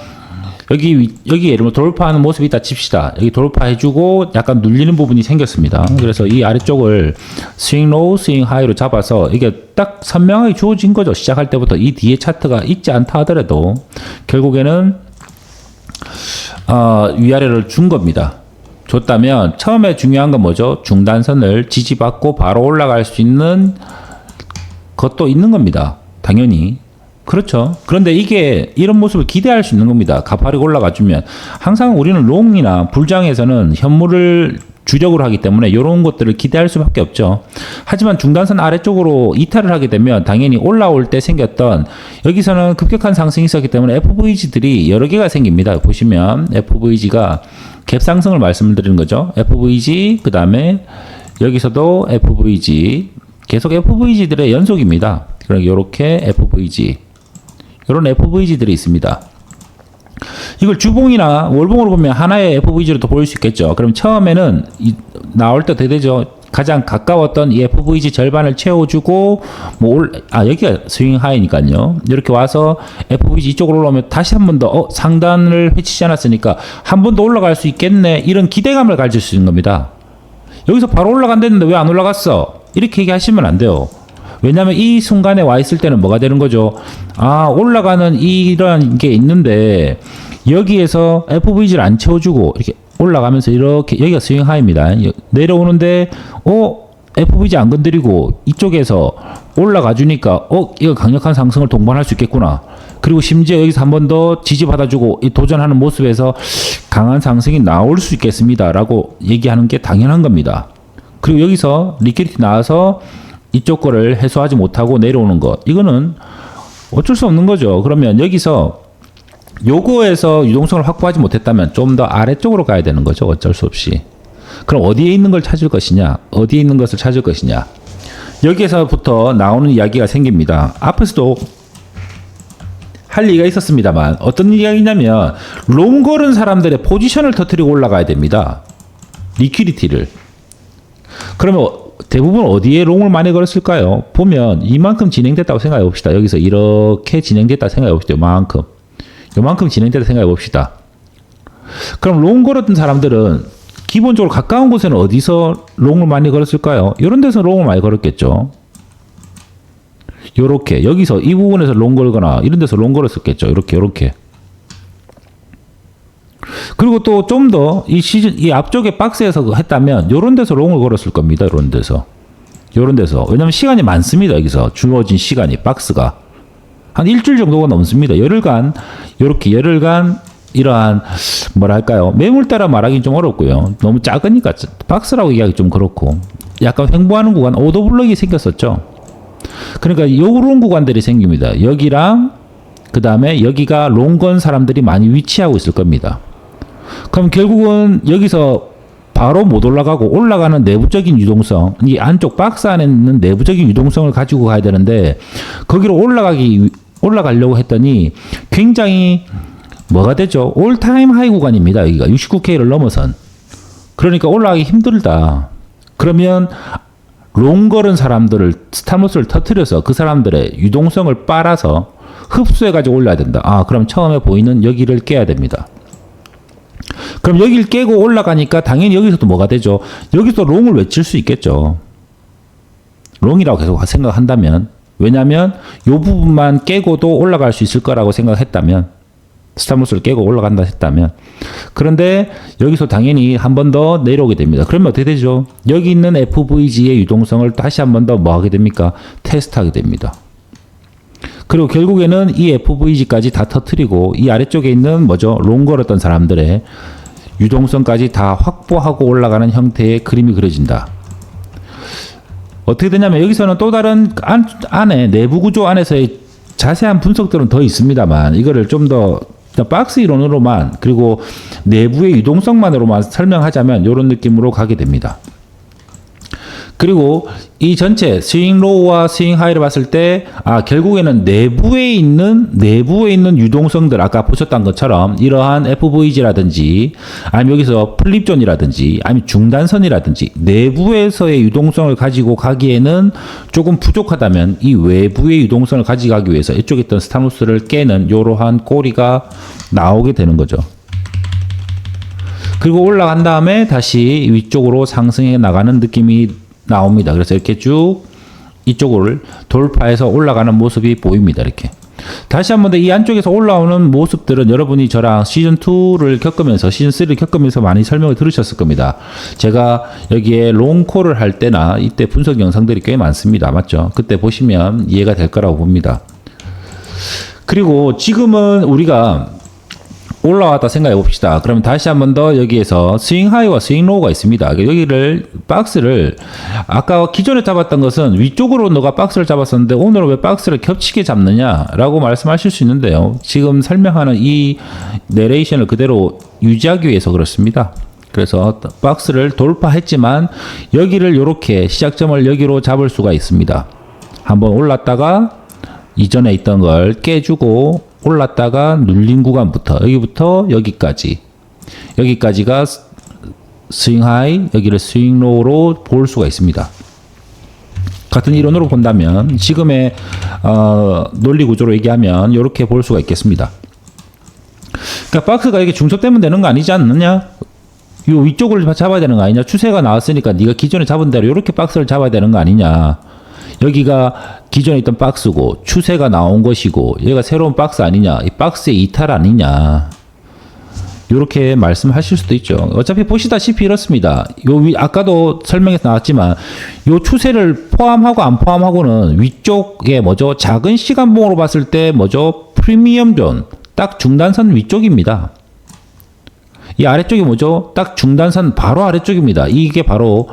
여기 예를 들어 돌파하는 모습이 있다 칩시다. 여기 돌파해주고 약간 눌리는 부분이 생겼습니다. 그래서 이 아래쪽을 스윙 로우, 스윙 하이로 잡아서 이게 딱 선명하게 주어진 거죠. 시작할 때부터 이 뒤에 차트가 있지 않다 하더라도 결국에는 위아래를 준 겁니다. 줬다면 처음에 중요한 건 뭐죠? 중단선을 지지받고 바로 올라갈 수 있는 것도 있는 겁니다. 당연히. 그렇죠. 그런데 이게 이런 모습을 기대할 수 있는 겁니다. 가파르게 올라가주면. 항상 우리는 롱이나 불장에서는 현물을 주력으로 하기 때문에 이런 것들을 기대할 수밖에 없죠. 하지만 중단선 아래쪽으로 이탈을 하게 되면 당연히 올라올 때 생겼던 여기서는 급격한 상승이 있었기 때문에 FVG들이 여러 개가 생깁니다. 보시면 FVG가 갭 상승을 말씀드리는 거죠. FVG 그 다음에 여기서도 FVG 계속 FVG들의 연속입니다. 그러니까 이렇게 FVG 이런 FVG들이 있습니다. 이걸 주봉이나 월봉으로 보면 하나의 FVG로도 보일 수 있겠죠. 그럼 처음에는 나올 때 되죠. 가장 가까웠던 이 FVG 절반을 채워주고 여기가 스윙 하이니까요. 이렇게 와서 FVG 이쪽으로 올라오면 다시 한 번 더 상단을 회치지 않았으니까 한 번 더 올라갈 수 있겠네 이런 기대감을 가질 수 있는 겁니다. 여기서 바로 올라간다는데 왜 안 올라갔어? 이렇게 얘기하시면 안 돼요. 왜냐하면 이 순간에 와 있을 때는 뭐가 되는 거죠? 올라가는 이런 게 있는데 여기에서 FVG를 안 채워주고 이렇게 올라가면서 이렇게 여기가 스윙 하이입니다. 내려오는데 FVG 안 건드리고 이쪽에서 올라가 주니까 이거 강력한 상승을 동반할 수 있겠구나. 그리고 심지어 여기서 한 번 더 지지받아주고 도전하는 모습에서 강한 상승이 나올 수 있겠습니다라고 얘기하는 게 당연한 겁니다. 그리고 여기서 리퀴디티 나와서 이쪽 거를 해소하지 못하고 내려오는 것 이거는 어쩔 수 없는 거죠. 그러면 여기서 요거에서 유동성을 확보하지 못했다면 좀 더 아래쪽으로 가야 되는 거죠. 어쩔 수 없이. 그럼 어디에 있는 걸 찾을 것이냐? 어디에 있는 것을 찾을 것이냐? 여기에서부터 나오는 이야기가 생깁니다. 앞에서도 할 얘기가 있었습니다만 어떤 이야기냐면 롱 걸은 사람들의 포지션을 터뜨리고 올라가야 됩니다. 리퀴디티를. 그러면 대부분 어디에 롱을 많이 걸었을까요? 보면 이만큼 진행됐다고 생각해 봅시다. 여기서 이렇게 진행됐다고 생각해 봅시다. 요만큼 진행됐다고 생각해 봅시다. 그럼 롱 걸었던 사람들은 기본적으로 가까운 곳에는 어디서 롱을 많이 걸었을까요? 이런 데서 롱을 많이 걸었겠죠. 요렇게 여기서 이 부분에서 롱 걸거나 이런 데서 롱 걸었었겠죠. 요렇게. 그리고 또 좀 더 이 앞쪽에 박스에서 했다면 요런 데서 롱을 걸었을 겁니다. 요런 데서. 왜냐면 시간이 많습니다. 여기서 주어진 시간이 박스가 한 일주일 정도가 넘습니다. 열흘간 이러한 뭐랄까요 매물대라 말하기는 좀 어렵고요. 너무 작으니까 박스라고 얘기하기 좀 그렇고 약간 횡보하는 구간 오더블럭이 생겼었죠. 그러니까 요런 구간들이 생깁니다. 여기랑 그 다음에 여기가 롱건 사람들이 많이 위치하고 있을 겁니다. 그럼 결국은 여기서 바로 못 올라가고 올라가는 내부적인 유동성, 이 안쪽 박스 안에 있는 내부적인 유동성을 가지고 가야 되는데 거기로 올라가려고 했더니 굉장히 뭐가 되죠? 올타임 하이 구간입니다. 여기가 69K를 넘어선. 그러니까 올라가기 힘들다. 그러면 롱 걸은 사람들을 스탑로스를 터뜨려서 그 사람들의 유동성을 빨아서 흡수해가지고 올라야 된다. 그럼 처음에 보이는 여기를 깨야 됩니다. 그럼 여기를 깨고 올라가니까 당연히 여기서도 뭐가 되죠? 여기서 롱을 외칠 수 있겠죠. 롱이라고 계속 생각한다면. 왜냐하면 이 부분만 깨고도 올라갈 수 있을 거라고 생각했다면 스탑로스를 깨고 올라간다 했다면 그런데 여기서 당연히 한 번 더 내려오게 됩니다. 그러면 어떻게 되죠? 여기 있는 FVG의 유동성을 다시 한 번 더 뭐 하게 됩니까? 테스트하게 됩니다. 그리고 결국에는 이 FVG까지 다 터트리고 이 아래쪽에 있는 롱 걸었던 사람들의 유동성까지 다 확보하고 올라가는 형태의 그림이 그려진다. 어떻게 되냐면 여기서는 또 다른 안에 내부 구조 안에서의 자세한 분석들은 더 있습니다만 이거를 좀 더 박스 이론으로만 그리고 내부의 유동성만으로만 설명하자면 이런 느낌으로 가게 됩니다. 그리고 이 전체 스윙 로우와 스윙 하이를 봤을 때 결국에는 내부에 있는 유동성들 아까 보셨던 것처럼 이러한 FVG라든지 아니면 여기서 플립존이라든지 아니면 중단선이라든지 내부에서의 유동성을 가지고 가기에는 조금 부족하다면 이 외부의 유동성을 가져가기 위해서 이쪽에 있던 스탑로스를 깨는 이러한 꼬리가 나오게 되는 거죠. 그리고 올라간 다음에 다시 위쪽으로 상승해 나가는 느낌이 나옵니다. 그래서 이렇게 쭉 이쪽을 돌파해서 올라가는 모습이 보입니다. 이렇게. 다시 한 번 더 이 안쪽에서 올라오는 모습들은 여러분이 저랑 시즌2를 겪으면서 시즌3를 겪으면서 많이 설명을 들으셨을 겁니다. 제가 여기에 롱콜을 할 때나 이때 분석 영상들이 꽤 많습니다. 맞죠? 그때 보시면 이해가 될 거라고 봅니다. 그리고 지금은 우리가 올라왔다 생각해 봅시다. 그러면 다시 한 번 더 여기에서 스윙 하이와 스윙 로우가 있습니다. 여기를 박스를 아까 기존에 잡았던 것은 위쪽으로 너가 박스를 잡았었는데 오늘은 왜 박스를 겹치게 잡느냐라고 말씀하실 수 있는데요. 지금 설명하는 이 내레이션을 그대로 유지하기 위해서 그렇습니다. 그래서 박스를 돌파했지만 여기를 이렇게 시작점을 여기로 잡을 수가 있습니다. 한번 올랐다가 이전에 있던 걸 깨주고 올랐다가 눌린 구간부터 여기부터 여기까지가 스윙 하이, 여기를 스윙 로우로 볼 수가 있습니다. 같은 이론으로 본다면 지금의 논리 구조로 얘기하면 이렇게 볼 수가 있겠습니다. 그러니까 박스가 이게 중첩되면 되는 거 아니지 않느냐? 요 위쪽을 잡아야 되는 거 아니냐? 추세가 나왔으니까 네가 기존에 잡은 대로 이렇게 박스를 잡아야 되는 거 아니냐? 여기가 기존에 있던 박스고 추세가 나온 것이고 얘가 새로운 박스 아니냐, 이 박스의 이탈 아니냐, 이렇게 말씀하실 수도 있죠. 어차피 보시다시피 이렇습니다. 요 아까도 설명에서 나왔지만 요 추세를 포함하고 안 포함하고는 위쪽에 뭐죠, 작은 시간봉으로 봤을 때 뭐죠, 프리미엄 존 딱 중단선 위쪽입니다. 이 아래쪽이 뭐죠, 딱 중단선 바로 아래쪽입니다. 이게 바로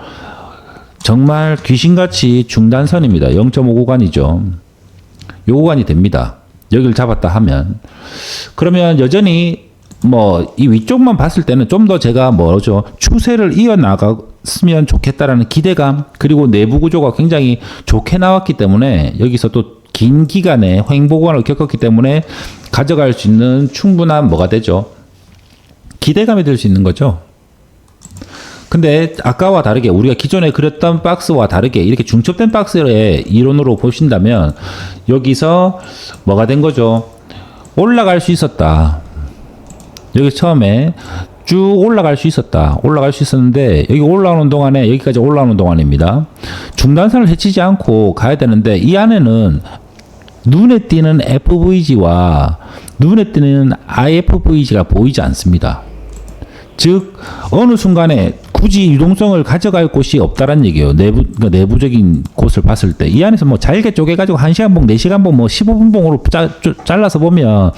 정말 귀신같이 중단선입니다. 0.5 구간이죠. 요 구간이 됩니다. 여기를 잡았다 하면. 그러면 여전히 뭐 이 위쪽만 봤을 때는 좀 더 제가 뭐죠, 추세를 이어나갔으면 좋겠다라는 기대감, 그리고 내부 구조가 굉장히 좋게 나왔기 때문에 여기서 또 긴 기간의 횡보 구간을 겪었기 때문에 가져갈 수 있는 충분한 뭐가 되죠, 기대감이 될 수 있는 거죠. 근데 아까와 다르게 우리가 기존에 그렸던 박스와 다르게 이렇게 중첩된 박스의 이론으로 보신다면 여기서 뭐가 된 거죠? 올라갈 수 있었다. 여기 처음에 쭉 올라갈 수 있었다. 올라갈 수 있었는데 여기 올라오는 동안에, 여기까지 올라오는 동안입니다. 중단선을 해치지 않고 가야 되는데 이 안에는 눈에 띄는 FVG와 눈에 띄는 IFVG가 보이지 않습니다. 즉 어느 순간에 굳이 유동성을 가져갈 곳이 없다라는 얘기예요. 내부적인 곳을 봤을 때 이 안에서 뭐 잘게 쪼개가지고 1시간 봉, 4시간 봉, 뭐 15분 봉으로 잘라서 보면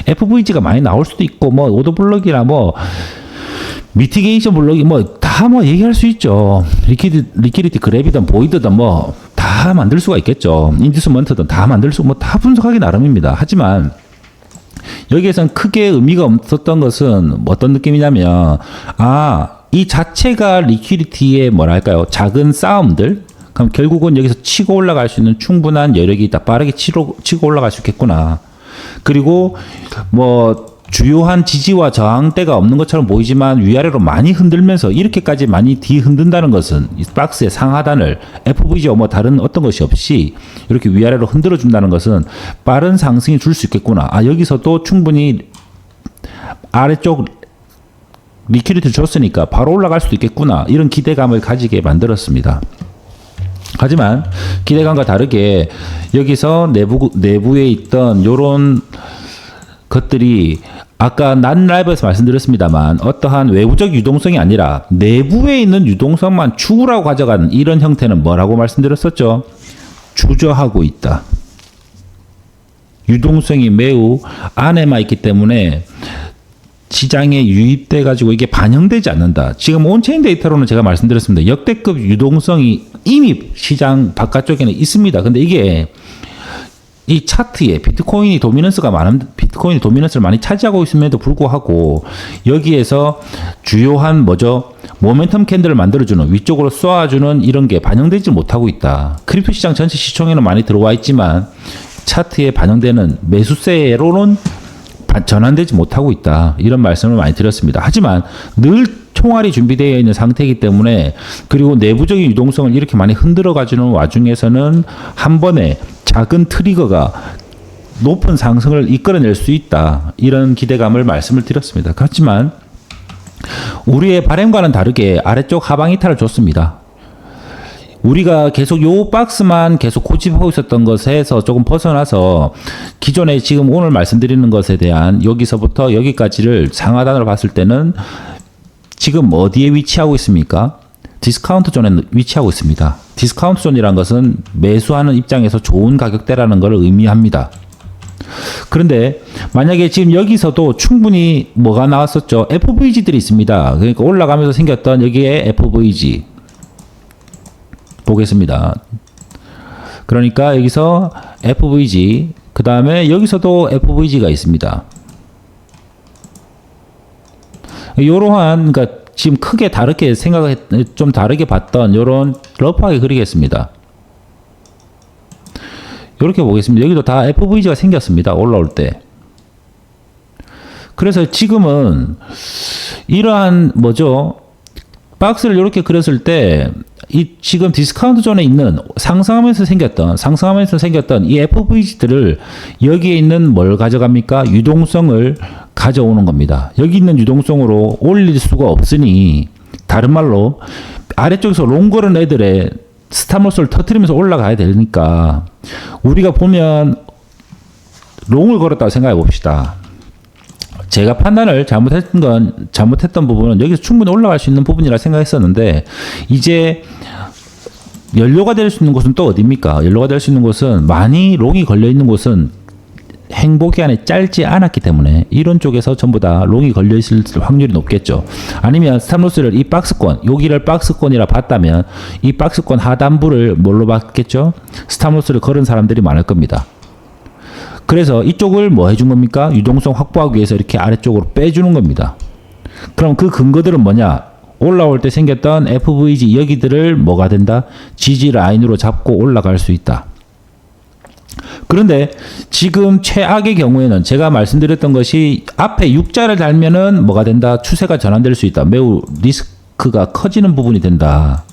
FVG가 많이 나올 수도 있고, 뭐 오더 블럭이나 뭐 미티게이션 블럭이 뭐 다 뭐 얘기할 수 있죠. 리퀴디티 그래비든 보이드든 뭐 다 만들 수가 있겠죠. 인듀스먼트든 다 만들 수, 뭐 다 분석하기 나름입니다. 하지만 여기에선 크게 의미가 없었던 것은 어떤 느낌이냐면, 이 자체가 리퀴디티의 뭐랄까요, 작은 싸움들, 그럼 결국은 여기서 치고 올라갈 수 있는 충분한 여력이 있다. 빠르게 치고 올라갈 수 있겠구나. 그리고 뭐 주요한 지지와 저항대가 없는 것처럼 보이지만 위아래로 많이 흔들면서 이렇게까지 많이 뒤흔든다는 것은 이 박스의 상하단을 FVG와 뭐 다른 어떤 것이 없이 이렇게 위아래로 흔들어 준다는 것은 빠른 상승이 줄 수 있겠구나. 여기서도 충분히 아래쪽 리퀴디티를 줬으니까 바로 올라갈 수도 있겠구나. 이런 기대감을 가지게 만들었습니다. 하지만 기대감과 다르게 여기서 내부에 있던 요런 것들이 아까 난 라이브에서 말씀드렸습니다만 어떠한 외부적 유동성이 아니라 내부에 있는 유동성만 추구라고 가져가는 이런 형태는 뭐라고 말씀드렸었죠? 주저하고 있다. 유동성이 매우 안에만 있기 때문에 시장에 유입돼 가지고 이게 반영되지 않는다. 지금 온체인 데이터로는 제가 말씀드렸습니다. 역대급 유동성이 이미 시장 바깥쪽에는 있습니다. 근데 이게 이 차트에 비트코인이 도미넌스를 많이 차지하고 있음에도 불구하고 여기에서 주요한 뭐죠? 모멘텀 캔들을 만들어주는, 위쪽으로 쏘아주는 이런 게 반영되지 못하고 있다. 크립토 시장 전체 시총에는 많이 들어와 있지만 차트에 반영되는 매수세로는 전환되지 못하고 있다. 이런 말씀을 많이 드렸습니다. 하지만 늘 총알이 준비되어 있는 상태이기 때문에, 그리고 내부적인 유동성을 이렇게 많이 흔들어 가지는 와중에서는 한 번에 작은 트리거가 높은 상승을 이끌어낼 수 있다. 이런 기대감을 말씀을 드렸습니다. 그렇지만 우리의 바람과는 다르게 아래쪽 하방 이탈을 줬습니다. 우리가 계속 요 박스만 계속 고집하고 있었던 것에서 조금 벗어나서 기존에 지금 오늘 말씀드리는 것에 대한 여기서부터 여기까지를 상하단으로 봤을 때는 지금 어디에 위치하고 있습니까? 디스카운트 존에 위치하고 있습니다. 디스카운트 존이라는 것은 매수하는 입장에서 좋은 가격대라는 것을 의미합니다. 그런데 만약에 지금 여기서도 충분히 뭐가 나왔었죠? FVG들이 있습니다. 그러니까 올라가면서 생겼던 여기에 FVG 보겠습니다. 그러니까 여기서 FVG, 그 다음에 여기서도 FVG가 있습니다. 이러한, 그러니까 지금 크게 다르게 좀 다르게 봤던 이런 러프하게 그리겠습니다. 이렇게 보겠습니다. 여기도 다 FVG가 생겼습니다. 올라올 때. 그래서 지금은 이러한 뭐죠? 박스를 이렇게 그렸을 때 이 지금 디스카운트 존에 있는 상승하면서 생겼던 이 FVG들을 여기에 있는 뭘 가져갑니까? 유동성을 가져오는 겁니다. 여기 있는 유동성으로 올릴 수가 없으니 다른 말로 아래쪽에서 롱 걸은 애들의 스탑로스를 터뜨리면서 올라가야 되니까 우리가 보면 롱을 걸었다고 생각해 봅시다. 제가 판단을 잘못했던 부분은 여기서 충분히 올라갈 수 있는 부분이라 생각했었는데 이제 연료가 될 수 있는 곳은 또 어디입니까? 연료가 될 수 있는 곳은 많이 롱이 걸려 있는 곳은 행보 기간이 짧지 않았기 때문에 이런 쪽에서 전부 다 롱이 걸려 있을 확률이 높겠죠. 아니면 스탑로스를 이 박스권, 여기를 박스권이라 봤다면 이 박스권 하단부를 뭘로 봤겠죠? 스탑로스를 걸은 사람들이 많을 겁니다. 그래서 이쪽을 뭐 해준 겁니까? 유동성 확보하기 위해서 이렇게 아래쪽으로 빼주는 겁니다. 그럼 그 근거들은 뭐냐? 올라올 때 생겼던 FVG 여기들을 뭐가 된다? 지지 라인으로 잡고 올라갈 수 있다. 그런데 지금 최악의 경우에는 제가 말씀드렸던 것이 앞에 U자를 달면은 뭐가 된다? 추세가 전환될 수 있다. 매우 리스크가 커지는 부분이 된다.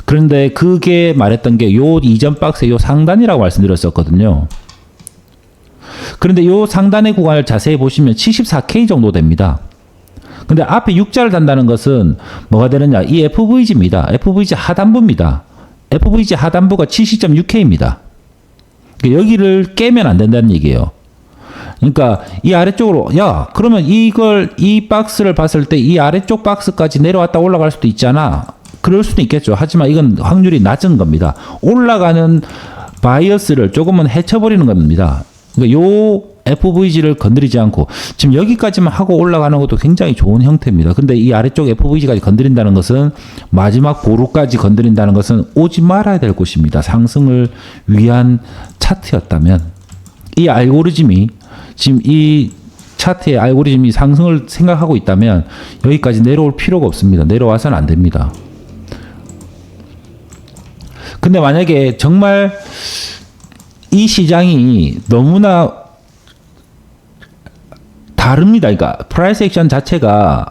그런데 그게 말했던 게 요 이전 박스의 요 상단이라고 말씀드렸었거든요. 그런데 요 상단의 구간을 자세히 보시면 74K 정도 됩니다. 근데 앞에 U자를 단다는 것은 뭐가 되느냐? 이 FVG입니다. FVG 하단부입니다. FVG 하단부가 70.6K입니다. 여기를 깨면 안 된다는 얘기예요. 그러니까 이 아래쪽으로 그러면 이 박스를 봤을 때 이 아래쪽 박스까지 내려왔다 올라갈 수도 있잖아. 그럴 수도 있겠죠. 하지만 이건 확률이 낮은 겁니다. 올라가는 바이어스를 조금은 해쳐버리는 겁니다. 그러니까 요 FVG를 건드리지 않고 지금 여기까지만 하고 올라가는 것도 굉장히 좋은 형태입니다. 근데 이 아래쪽 FVG까지 건드린다는 것은 마지막 보루까지 건드린다는 것은 오지 말아야 될 곳입니다. 상승을 위한 차트였다면 이 알고리즘이 지금 이 차트의 알고리즘이 상승을 생각하고 있다면 여기까지 내려올 필요가 없습니다. 내려와서는 안 됩니다. 근데 만약에 정말 이 시장이 너무나 다릅니다. 그러니까 프라이스 액션 자체가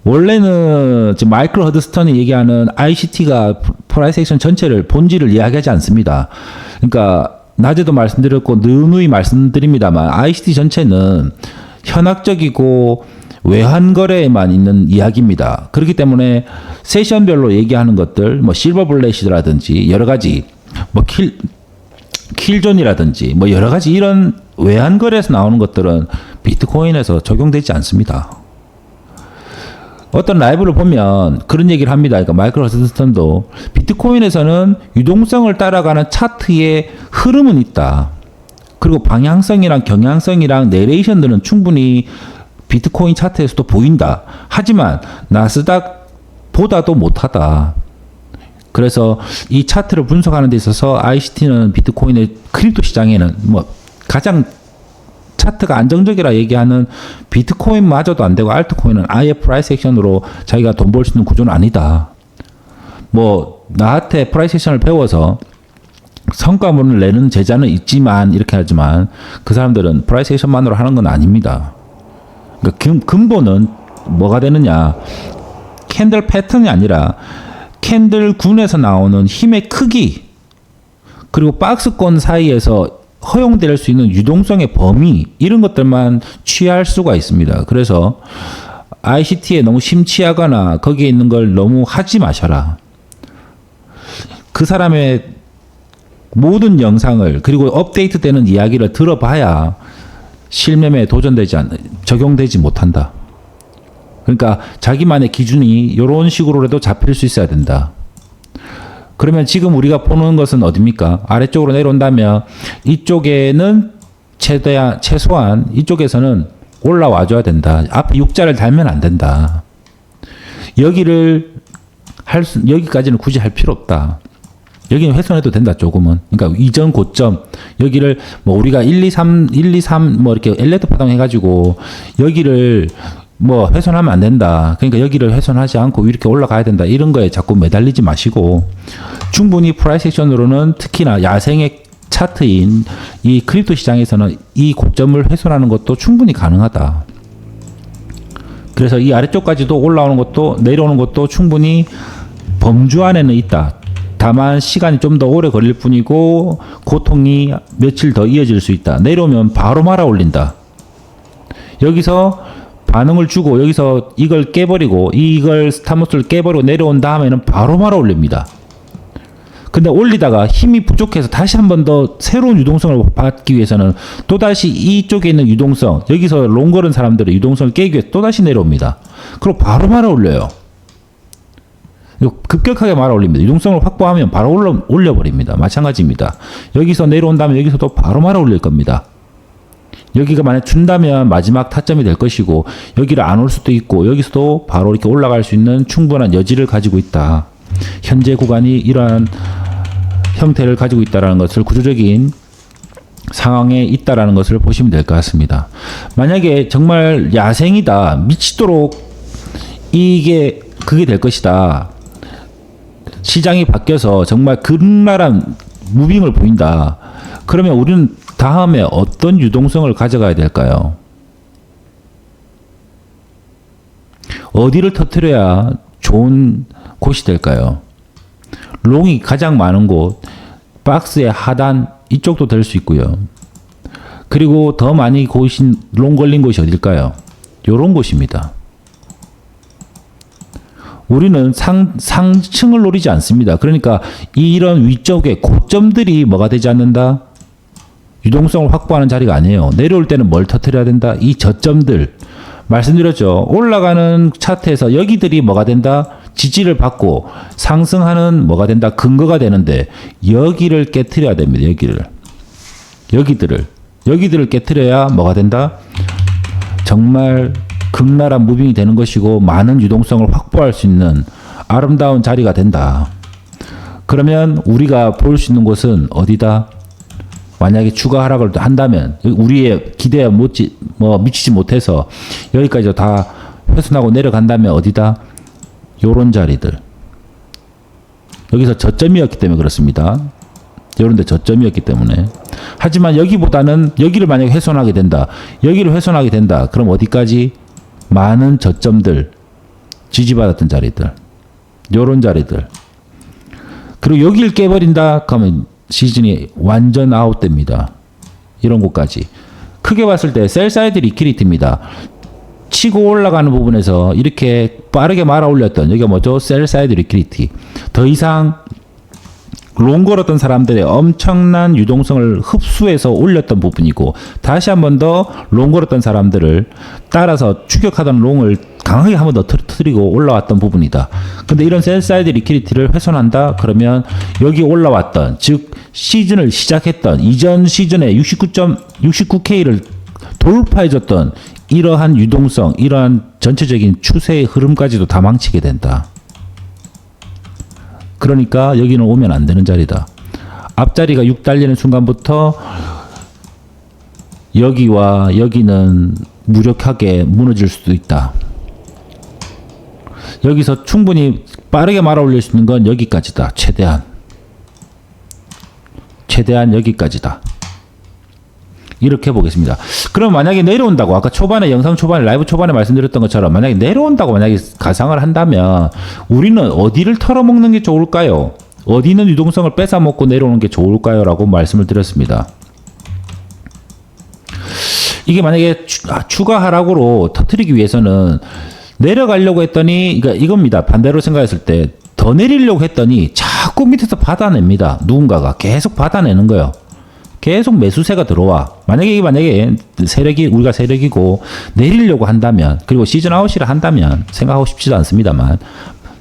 원래는 지금 마이클 허드스턴이 얘기하는 ICT가 프라이스 액션 전체를 본질을 이야기하지 않습니다. 그러니까 낮에도 말씀드렸고 누누이 말씀드립니다만 ICT 전체는 현학적이고 외환 거래에만 있는 이야기입니다. 그렇기 때문에 세션별로 얘기하는 것들, 뭐 실버 블레시드라든지 여러 가지 뭐 킬존이라든지 뭐 여러 가지 이런 외환 거래에서 나오는 것들은 비트코인에서 적용되지 않습니다. 어떤 라이브를 보면 그런 얘기를 합니다. 그러니까 마이클 허드스턴도 비트코인에서는 유동성을 따라가는 차트의 흐름은 있다. 그리고 방향성이랑 경향성이랑 내레이션들은 충분히 비트코인 차트에서도 보인다. 하지만 나스닥보다도 못하다. 그래서 이 차트를 분석하는 데 있어서 ICT는 비트코인의 크립토 시장에는 뭐 가장 차트가 안정적이라 얘기하는 비트코인마저도 안 되고 알트코인은 아예 프라이스 액션으로 자기가 돈 벌 수 있는 구조는 아니다. 뭐 나한테 프라이스 액션을 배워서 성과물을 내는 제자는 있지만 이렇게 하지만 그 사람들은 프라이스 액션만으로 하는 건 아닙니다. 그러니까 근본은 뭐가 되느냐? 캔들 패턴이 아니라 캔들 군에서 나오는 힘의 크기 그리고 박스권 사이에서 허용될 수 있는 유동성의 범위 이런 것들만 취할 수가 있습니다. 그래서 ICT에 너무 심취하거나 거기에 있는 걸 너무 하지 마셔라. 그 사람의 모든 영상을 그리고 업데이트되는 이야기를 들어봐야 실매매에 적용되지 못한다. 그러니까 자기만의 기준이 이런 식으로라도 잡힐 수 있어야 된다. 그러면 지금 우리가 보는 것은 어디입니까? 아래쪽으로 내려온다면 이쪽에는 최소한 이쪽에서는 올라와 줘야 된다. 앞에 6자를 달면 안 된다. 여기까지는 굳이 할 필요 없다. 여기는 훼손해도 된다, 조금은. 그러니까 이전 고점, 여기를 뭐 우리가 1, 2, 3 뭐 이렇게 엘리베이터 파동 해가지고 여기를 뭐 훼손하면 안 된다. 그러니까 여기를 훼손하지 않고 이렇게 올라가야 된다. 이런 거에 자꾸 매달리지 마시고 충분히 프라이스 액션으로는 특히나 야생의 차트인 이 크립토 시장에서는 이 고점을 훼손하는 것도 충분히 가능하다. 그래서 이 아래쪽까지도 올라오는 것도 내려오는 것도 충분히 범주 안에는 있다. 다만 시간이 좀 더 오래 걸릴 뿐이고 고통이 며칠 더 이어질 수 있다. 내려오면 바로 말아 올린다. 여기서 반응을 주고 여기서 이걸 깨버리고 이걸 스탑로스를 깨버리고 내려온 다음에는 바로 말아 올립니다. 근데 올리다가 힘이 부족해서 다시 한 번 더 새로운 유동성을 받기 위해서는 또다시 이쪽에 있는 유동성, 여기서 롱 걸은 사람들의 유동성을 깨기 위해 또다시 내려옵니다. 그리고 바로 말아 올려요. 급격하게 말아 올립니다. 유동성을 확보하면 바로 올려버립니다. 마찬가지입니다. 여기서 내려온 다음에 여기서도 바로 말아 올릴 겁니다. 여기가 만약 준다면 마지막 타점이 될 것이고 여기를 안 올 수도 있고 여기서도 바로 이렇게 올라갈 수 있는 충분한 여지를 가지고 있다. 현재 구간이 이러한 형태를 가지고 있다는 것을 구조적인 상황에 있다라는 것을 보시면 될 것 같습니다. 만약에 정말 야생이다, 미치도록 그게 될 것이다. 시장이 바뀌어서 정말 극렬한 무빙을 보인다. 그러면 우리는 다음에 어떤 유동성을 가져가야 될까요? 어디를 터뜨려야 좋은 곳이 될까요? 롱이 가장 많은 곳, 박스의 하단 이쪽도 될 수 있고요. 그리고 더 많이 롱 걸린 곳이 어딜까요? 요런 곳입니다. 우리는 상층을 노리지 않습니다. 그러니까 이런 위쪽에 고점들이 뭐가 되지 않는다? 유동성을 확보하는 자리가 아니에요. 내려올 때는 뭘 터뜨려야 된다? 이 저점들. 말씀드렸죠. 올라가는 차트에서 여기들이 뭐가 된다? 지지를 받고 상승하는 뭐가 된다? 근거가 되는데 여기를 깨트려야 됩니다. 여기들을 깨트려야 뭐가 된다? 정말 극렬한 무빙이 되는 것이고 많은 유동성을 확보할 수 있는 아름다운 자리가 된다. 그러면 우리가 볼 수 있는 곳은 어디다? 만약에 추가 하락을 한다면 우리의 기대에 미치지 못해서 여기까지 다 훼손하고 내려간다면 어디다? 요런 자리들. 여기서 저점이었기 때문에 그렇습니다. 요런 데 저점이었기 때문에. 하지만 여기보다는 여기를 만약에 훼손하게 된다. 여기를 훼손하게 된다. 그럼 어디까지? 많은 저점들, 지지받았던 자리들, 요런 자리들. 그리고 여기를 깨버린다 그러면 시즌이 완전 아웃됩니다. 이런 곳까지. 크게 봤을 때 셀사이드 리퀴디티입니다. 치고 올라가는 부분에서 이렇게 빠르게 말아 올렸던 여기가 뭐죠? 셀사이드 리퀴디티. 더 이상 롱 걸었던 사람들의 엄청난 유동성을 흡수해서 올렸던 부분이고 다시 한 번 더 롱 걸었던 사람들을 따라서 추격하던 롱을 강하게 한 번 더 터뜨리고 올라왔던 부분이다. 근데 이런 셀사이드 리퀴디티를 훼손한다? 그러면 여기 올라왔던, 즉 시즌을 시작했던 이전 시즌에 69K를 돌파해줬던 이러한 유동성, 이러한 전체적인 추세의 흐름까지도 다 망치게 된다. 그러니까 여기는 오면 안 되는 자리다. 앞자리가 6 달리는 순간부터 여기와 여기는 무력하게 무너질 수도 있다. 여기서 충분히 빠르게 말아 올릴 수 있는 건 여기까지다. 최대한 여기까지다. 이렇게 보겠습니다. 그럼 만약에 내려온다고 아까 초반에 영상 초반에 라이브 초반에 말씀드렸던 것처럼 만약에 내려온다고 만약에 가상을 한다면 우리는 어디를 털어먹는 게 좋을까요? 어디는 유동성을 뺏어먹고 내려오는 게 좋을까요? 라고 말씀을 드렸습니다. 이게 만약에 추가 하락으로 터뜨리기 위해서는 내려가려고 했더니 그러니까 이겁니다. 반대로 생각했을 때 더 내리려고 했더니 자꾸 밑에서 받아냅니다. 누군가가 계속 받아내는 거예요. 계속 매수세가 들어와. 만약에 우리가 세력이고 내리려고 한다면, 그리고 시즌 아웃이라 한다면, 생각하고 싶지도 않습니다만,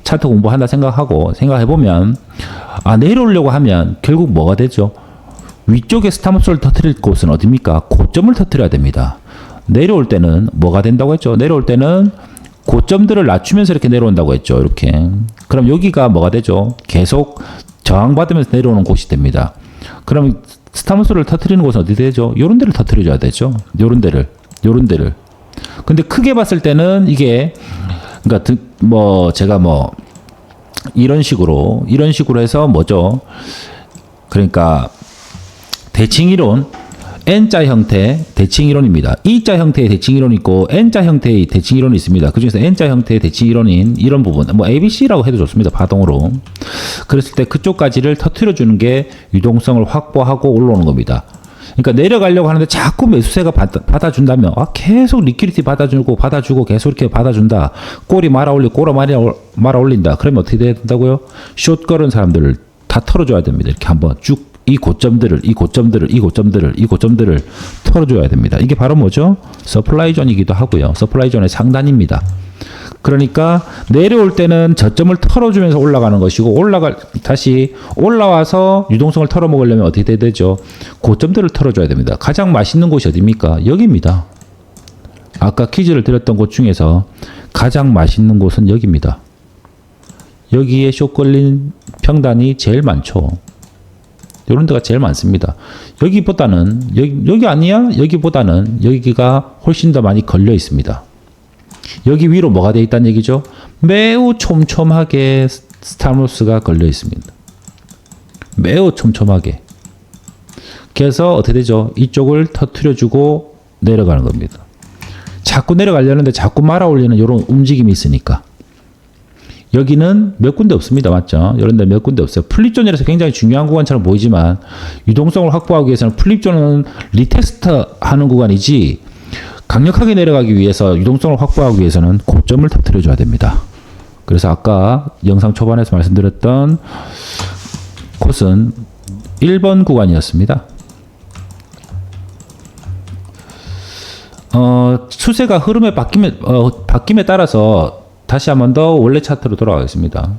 차트 공부한다 생각해보면, 내려오려고 하면 결국 뭐가 되죠? 위쪽에 스탑로스를 터뜨릴 곳은 어디입니까? 고점을 터뜨려야 됩니다. 내려올 때는 뭐가 된다고 했죠? 내려올 때는 고점들을 낮추면서 이렇게 내려온다고 했죠. 이렇게. 그럼 여기가 뭐가 되죠? 계속 저항받으면서 내려오는 곳이 됩니다. 그럼 스탑로스를 터뜨리는 곳은 어디 되죠? 요런 데를 터뜨려줘야 되죠. 요런 데를. 근데 크게 봤을 때는 이게 그러니까 제가 이런 식으로 해서 뭐죠? 그러니까 대칭이론 N자 형태 대칭이론입니다. E자 형태의 대칭이론이 있고 N자 형태의 대칭이론이 있습니다. 그중에서 N자 형태의 대칭이론인 이런 부분 ABC라고 해도 좋습니다. 파동으로. 그랬을 때 그쪽까지를 터뜨려 주는 게 유동성을 확보하고 올라오는 겁니다. 그러니까 내려가려고 하는데 자꾸 매수세가 받아준다면 계속 리퀴디티 받아주고 계속 이렇게 받아준다. 꼬리 말아 올린다. 그러면 어떻게 돼야 된다고요? 숏 걸은 사람들을 다 털어줘야 됩니다. 이렇게 한번 쭉 이 고점들을 털어줘야 됩니다. 이게 바로 뭐죠? 서플라이 존이기도 하고요. 서플라이 존의 상단입니다. 그러니까 내려올 때는 저점을 털어주면서 올라가는 것이고 다시 올라와서 유동성을 털어먹으려면 어떻게 돼야 되죠? 고점들을 털어줘야 됩니다. 가장 맛있는 곳이 어디입니까? 여기입니다. 아까 퀴즈를 드렸던 곳 중에서 가장 맛있는 곳은 여기입니다. 여기에 숏 걸린 평단이 제일 많죠. 이런 데가 제일 많습니다. 여기보다는 여기 아니야? 여기보다는 여기가 훨씬 더 많이 걸려 있습니다. 여기 위로 뭐가 되어 있다는 얘기죠? 매우 촘촘하게 스탑로스가 걸려 있습니다. 매우 촘촘하게. 그래서 어떻게 되죠? 이쪽을 터트려주고 내려가는 겁니다. 자꾸 내려가려는데 자꾸 말아 올리는 이런 움직임이 있으니까. 여기는 몇 군데 없습니다. 맞죠? 이런 데 몇 군데 없어요. 플립존이라서 굉장히 중요한 구간처럼 보이지만 유동성을 확보하기 위해서는 플립존은 리테스트 하는 구간이지 강력하게 내려가기 위해서 유동성을 확보하기 위해서는 고점을 터뜨려줘야 됩니다. 그래서 아까 영상 초반에서 말씀드렸던 곳은 1번 구간이었습니다. 추세가 흐름의 바뀜에 따라서 다시 한 번 더 원래 차트로 돌아가겠습니다.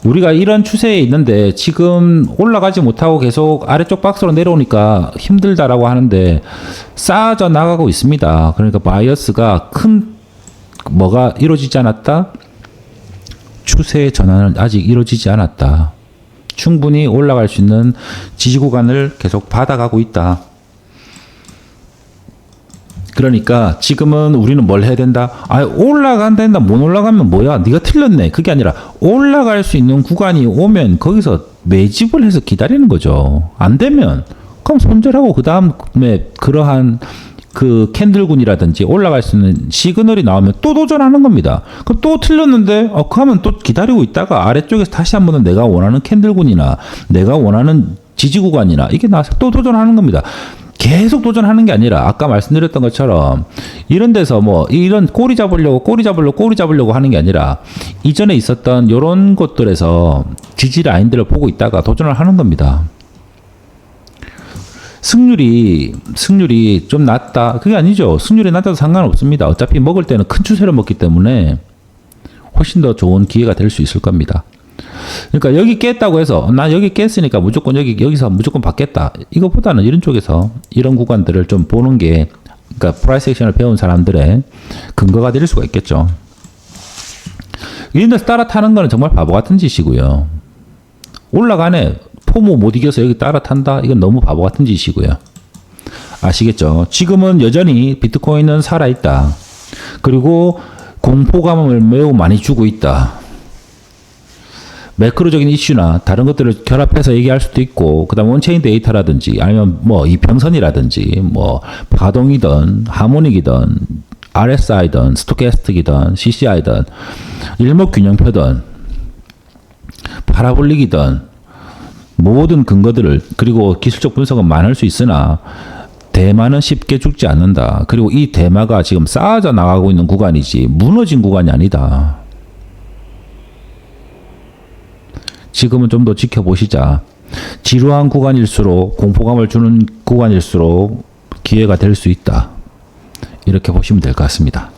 우리가 이런 추세에 있는데 지금 올라가지 못하고 계속 아래쪽 박스로 내려오니까 힘들다라고 하는데 쌓아져 나가고 있습니다. 그러니까 바이어스가 뭐가 이루어지지 않았다? 추세의 전환은 아직 이루어지지 않았다. 충분히 올라갈 수 있는 지지 구간을 계속 받아가고 있다. 그러니까 지금은 우리는 뭘 해야 된다? 올라간다. 못 올라가면 뭐야? 네가 틀렸네. 그게 아니라 올라갈 수 있는 구간이 오면 거기서 매집을 해서 기다리는 거죠. 안 되면 그럼 손절하고 그 다음에 그러한 그 캔들군이라든지 올라갈 수 있는 시그널이 나오면 또 도전하는 겁니다. 그럼 또 틀렸는데 그러면 또 기다리고 있다가 아래쪽에서 다시 한번 내가 원하는 캔들군이나 내가 원하는 지지 구간이나 이게 나와서 또 도전하는 겁니다. 계속 도전하는 게 아니라 아까 말씀드렸던 것처럼 이런 데서 이런 꼬리 잡으려고 하는 게 아니라 이전에 있었던 이런 곳들에서 지지 라인들을 보고 있다가 도전을 하는 겁니다. 승률이 좀 낮다. 그게 아니죠. 승률이 낮아도 상관없습니다. 어차피 먹을 때는 큰 추세로 먹기 때문에 훨씬 더 좋은 기회가 될 수 있을 겁니다. 그러니까 여기 깼다고 해서 나 여기 깼으니까 무조건 여기서 무조건 받겠다. 이것보다는 이런 쪽에서 이런 구간들을 좀 보는 게 그러니까 프라이스 액션을 배운 사람들의 근거가 될 수가 있겠죠. 이런 데서 따라 타는 거는 정말 바보 같은 짓이고요. 올라가네. 포모 못 이겨서 여기 따라 탄다. 이건 너무 바보 같은 짓이고요. 아시겠죠? 지금은 여전히 비트코인은 살아있다. 그리고 공포감을 매우 많이 주고 있다. 매크로적인 이슈나 다른 것들을 결합해서 얘기할 수도 있고, 그 다음 원체인 데이터라든지, 아니면 이평선이라든지, 파동이든, 하모닉이든, RSI든, 스토캐스틱이든, CCI든, 일목균형표든, 파라볼릭이든, 모든 근거들을, 그리고 기술적 분석은 많을 수 있으나, 대마는 쉽게 죽지 않는다. 그리고 이 대마가 지금 쌓아져 나가고 있는 구간이지, 무너진 구간이 아니다. 지금은 좀 더 지켜보시자. 지루한 구간일수록 공포감을 주는 구간일수록 기회가 될 수 있다. 이렇게 보시면 될 것 같습니다.